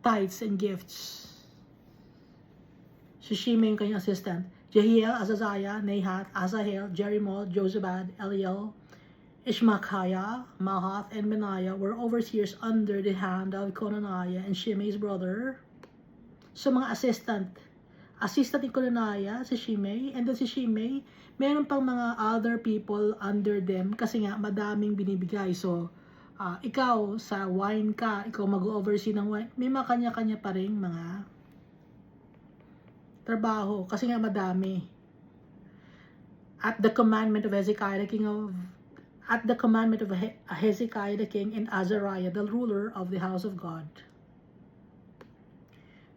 tithes and gifts. Si Shimei yung kanyang assistant. Jehiel, Azaziah, Nahath, Asahel, Jerimoth, Jozabad, Eliel, Ishmachiah, Mahath, and Benaiah were overseers under the hand of Conaniah and Shimei's brother. So mga assistant ni Conaniah, si Shimei, and then si Shimei, meron pang mga other people under them kasi nga madaming binibigay. So, ikaw sa wine ka, ikaw mag-oversee ng wine, may mga kanya-kanya pa rin mga trabaho kasi nga madami. At the commandment of Hezekiah, the king, and Azariah, the ruler of the house of God,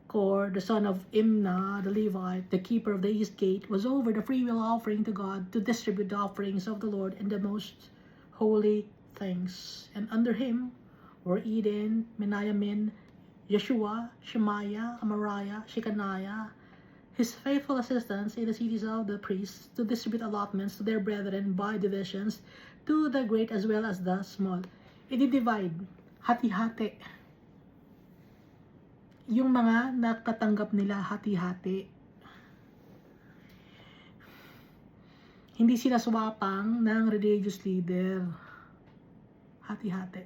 Kor, the son of Imnah, the Levite, the keeper of the east gate, was over the freewill offering to God to distribute the offerings of the Lord and the most holy things. And under him were Eden, Menayamin, Yeshua, Shemaiah, Amariah, Shechaniah, his faithful assistants in the cities of the priests, to distribute allotments to their brethren by divisions, to the great as well as the small. I-divide, hati-hati. Yung mga natatanggap nila, hati-hati. Hindi sila swapang ng religious leader. Hati-hati.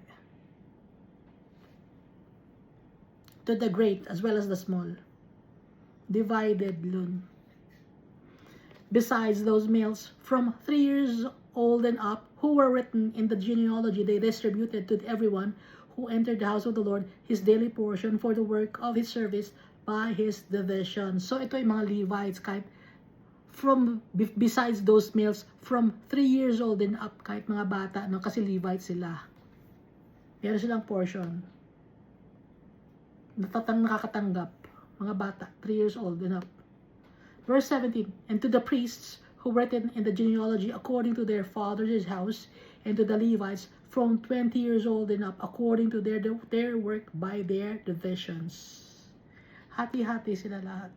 To the great as well as the small. Divided lun. Besides those males from 3 years old and up who were written in the genealogy, they distributed to everyone who entered the house of the Lord his daily portion for the work of his service by his division. So ito yung mga Levites, kahit besides those males from 3 years old and up, kahit mga bata, no, kasi Levites sila. Meron silang portion. Nakakatanggap. Mga bata, 3 years old and up. Verse 17, and to the priests who were written in the genealogy according to their father's house, and to the Levites from 20 years old and up according to their work by their divisions. Hati-hati sila lahat.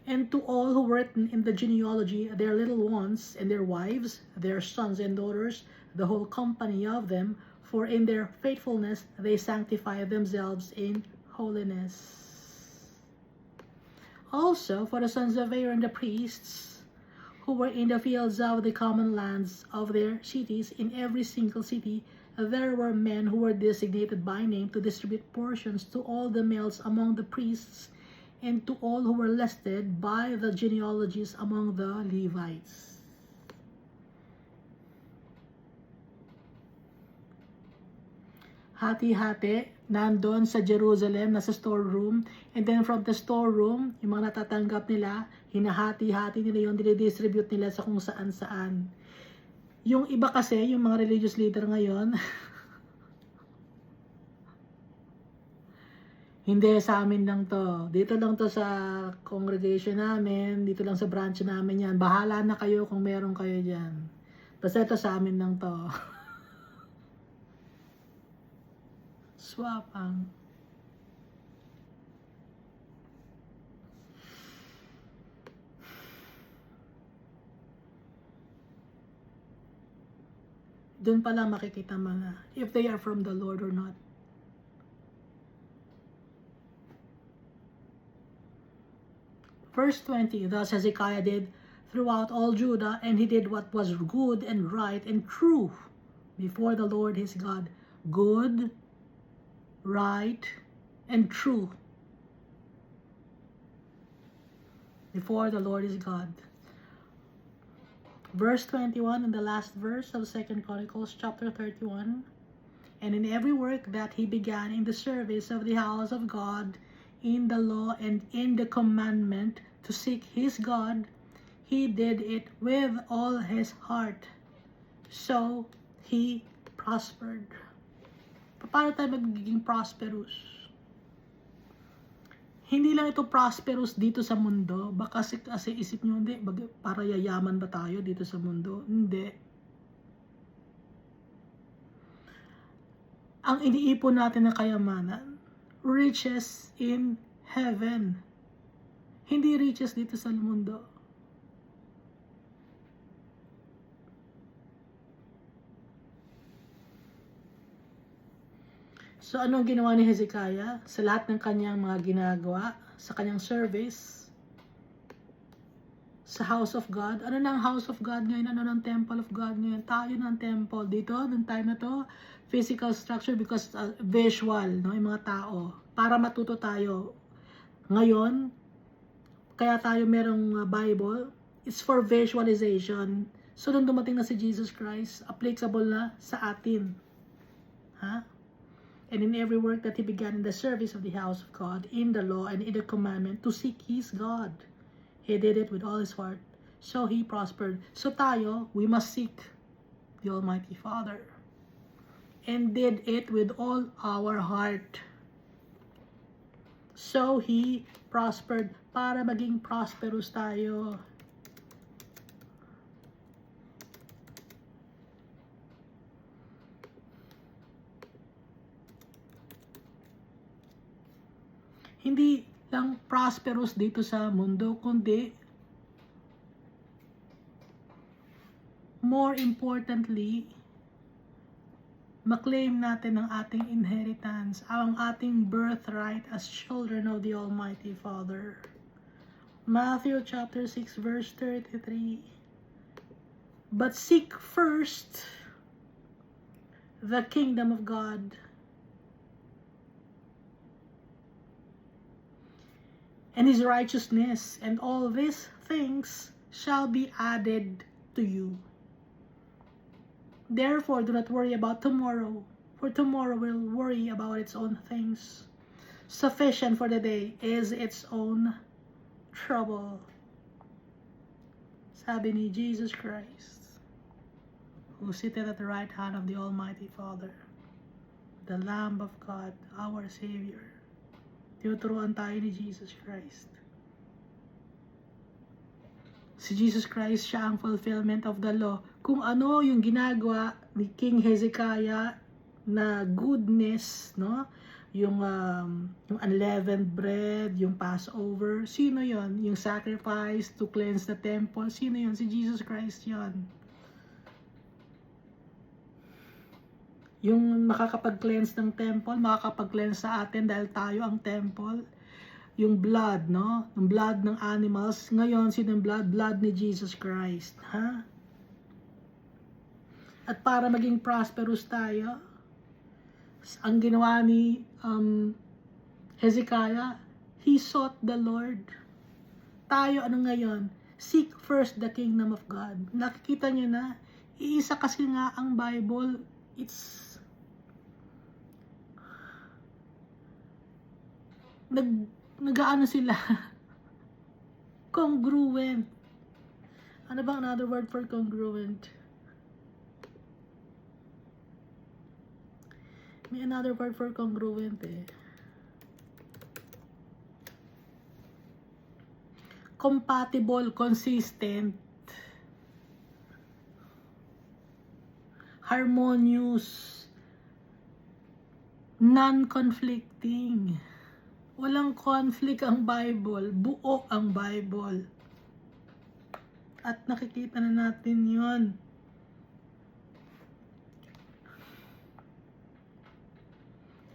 And to all who were written in the genealogy, their little ones and their wives, their sons and daughters, the whole company of them, for in their faithfulness they sanctify themselves in holiness. Also for the sons of Aaron the priests, who were in the fields of the common lands of their cities, in every single city there were men who were designated by name to distribute portions to all the males among the priests, and to all who were listed by the genealogies among the Levites. Hati-hati, nandun sa Jerusalem, nasa storeroom, and then from the storeroom, yung mga natatanggap nila, hinahati-hati nila yung dinidistribute nila sa kung saan-saan. Yung iba kasi, yung mga religious leader ngayon, Hindi, sa amin lang to. Dito lang to sa congregation namin. Dito lang sa branch namin yan. Bahala na kayo kung meron kayo dyan. Basta ito sa amin lang to. Swapang. Doon pa lang makikita mga if they are from the Lord or not. Verse 20, thus Hezekiah did throughout all Judah, and he did what was good and right and true before the Lord his God. Good, right, and true before the Lord his God. Verse 21 in the last verse of 2 Chronicles chapter 31. And in every work that he began in the service of the house of God, in the law and in the commandment to seek his God, he did it with all his heart. So he prospered. Paano tayo magiging prosperous? Hindi lang ito prosperous dito sa mundo. Baka kasi isip nyo, hindi, para yayaman ba tayo dito sa mundo? Hindi. Ang iniipon natin na kayamanan, riches in heaven. Hindi riches dito sa mundo. So, anong ginawa ni Hezekiah? Sa lahat ng kanyang mga ginagawa, sa kanyang service, sa house of God. Ano na ang house of God ngayon? Ano ng temple of God ngayon? Tayo ng temple. Dito, ng time na to, physical structure because visual, no? Yung mga tao. Para matuto tayo. Ngayon, kaya tayo merong Bible, it's for visualization. So, nung dumating na si Jesus Christ, applicable na sa atin. Ha? And in every work that he began in the service of the house of God, in the law and in the commandment, to seek his God. He did it with all his heart. So he prospered. So tayo, we must seek the Almighty Father. And did it with all our heart. So he prospered. Para maging prosperous tayo. Hindi lang prosperous dito sa mundo, kundi more importantly, maklaim natin ang ating inheritance, ang ating birthright as children of the Almighty Father. Matthew chapter 6 verse 33. But seek first the kingdom of God and his righteousness, and all these things shall be added to you. Therefore, do not worry about tomorrow, for tomorrow will worry about its own things. Sufficient for the day is its own trouble. Sabi ni Jesus Christ, who sitteth at the right hand of the Almighty Father, the Lamb of God, our Savior. Tinuturuan tayo ni Jesus Christ. Si Jesus Christ, siya ang fulfillment of the law. Kung ano yung ginagawa ni King Hezekiah na goodness, no? Yung unleavened bread, yung Passover, sino yon? Yung sacrifice to cleanse the temple, sino yon? Si Jesus Christ yon. Yung makakapag-cleanse ng temple, makakapag-cleanse sa atin dahil tayo ang temple. Yung blood, no? Yung blood ng animals. Ngayon, sino yung blood? Blood ni Jesus Christ. Ha? At para maging prosperous tayo, ang ginawa ni Hezekiah, he sought the Lord. Tayo, ano ngayon? Seek first the kingdom of God. Nakikita nyo na, iisa kasi nga ang Bible, it's nag-ano sila congruent. Ano bang another word for congruent? May another word for congruent eh. compatible, consistent, harmonious, non-conflicting. Walang conflict ang Bible. Buo ang Bible. At nakikita na natin yon.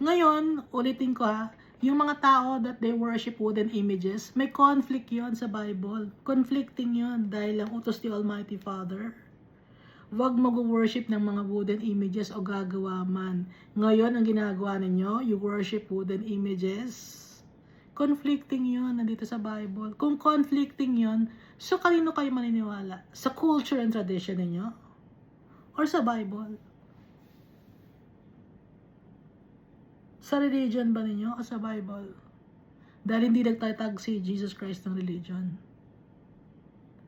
Ngayon, ulitin ko ha, yung mga tao that they worship wooden images, may conflict yon sa Bible. Conflicting yon dahil lang utos ni Almighty Father. Huwag mag-worship ng mga wooden images o gagawa man. Ngayon, ang ginagawa ninyo, you worship wooden images. Conflicting yon nandito sa Bible. Kung conflicting yon, so kanino kayo maniniwala? Sa culture and tradition ninyo? Or sa Bible? Sa religion ba ninyo o sa Bible? Dahil hindi nagtatag si Jesus Christ ng religion.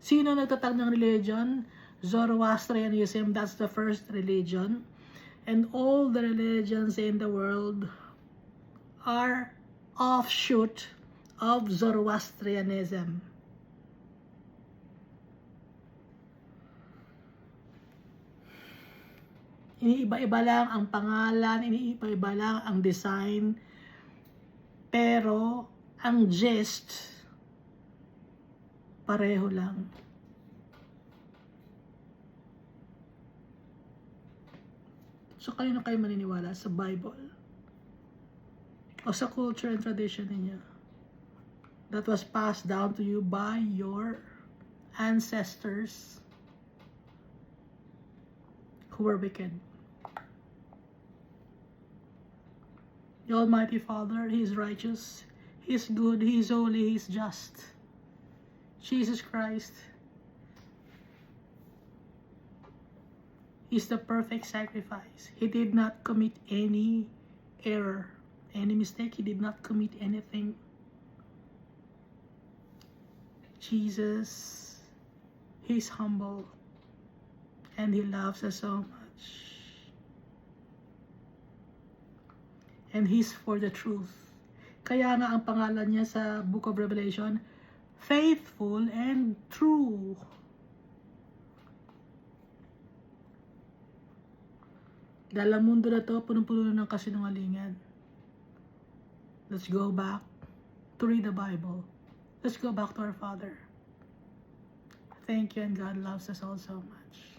Sino nagtatag ng religion? Zoroastrianism, that's the first religion. And all the religions in the world are offshoot of Zoroastrianism. Iniiba-iba lang ang pangalan, iniiba-iba lang ang design, pero ang gist, pareho lang. So, kayo na kayo maniniwala sa Bible? O sa culture and tradition ninyo? That was passed down to you by your ancestors who were wicked. The Almighty Father, He is righteous, He is good, He is holy, He is just. Jesus Christ is the perfect sacrifice. He did not commit any error, any mistake. He did not commit anything. Jesus, He is humble and He loves us so much. And He's for the truth. Kaya nga ang pangalan niya sa Book of Revelation, faithful and true. Dahil ang mundo na to, punong-puno ng kasinungalingan. Let's go back to read the Bible. Let's go back to our Father. Thank you, and God loves us all so much.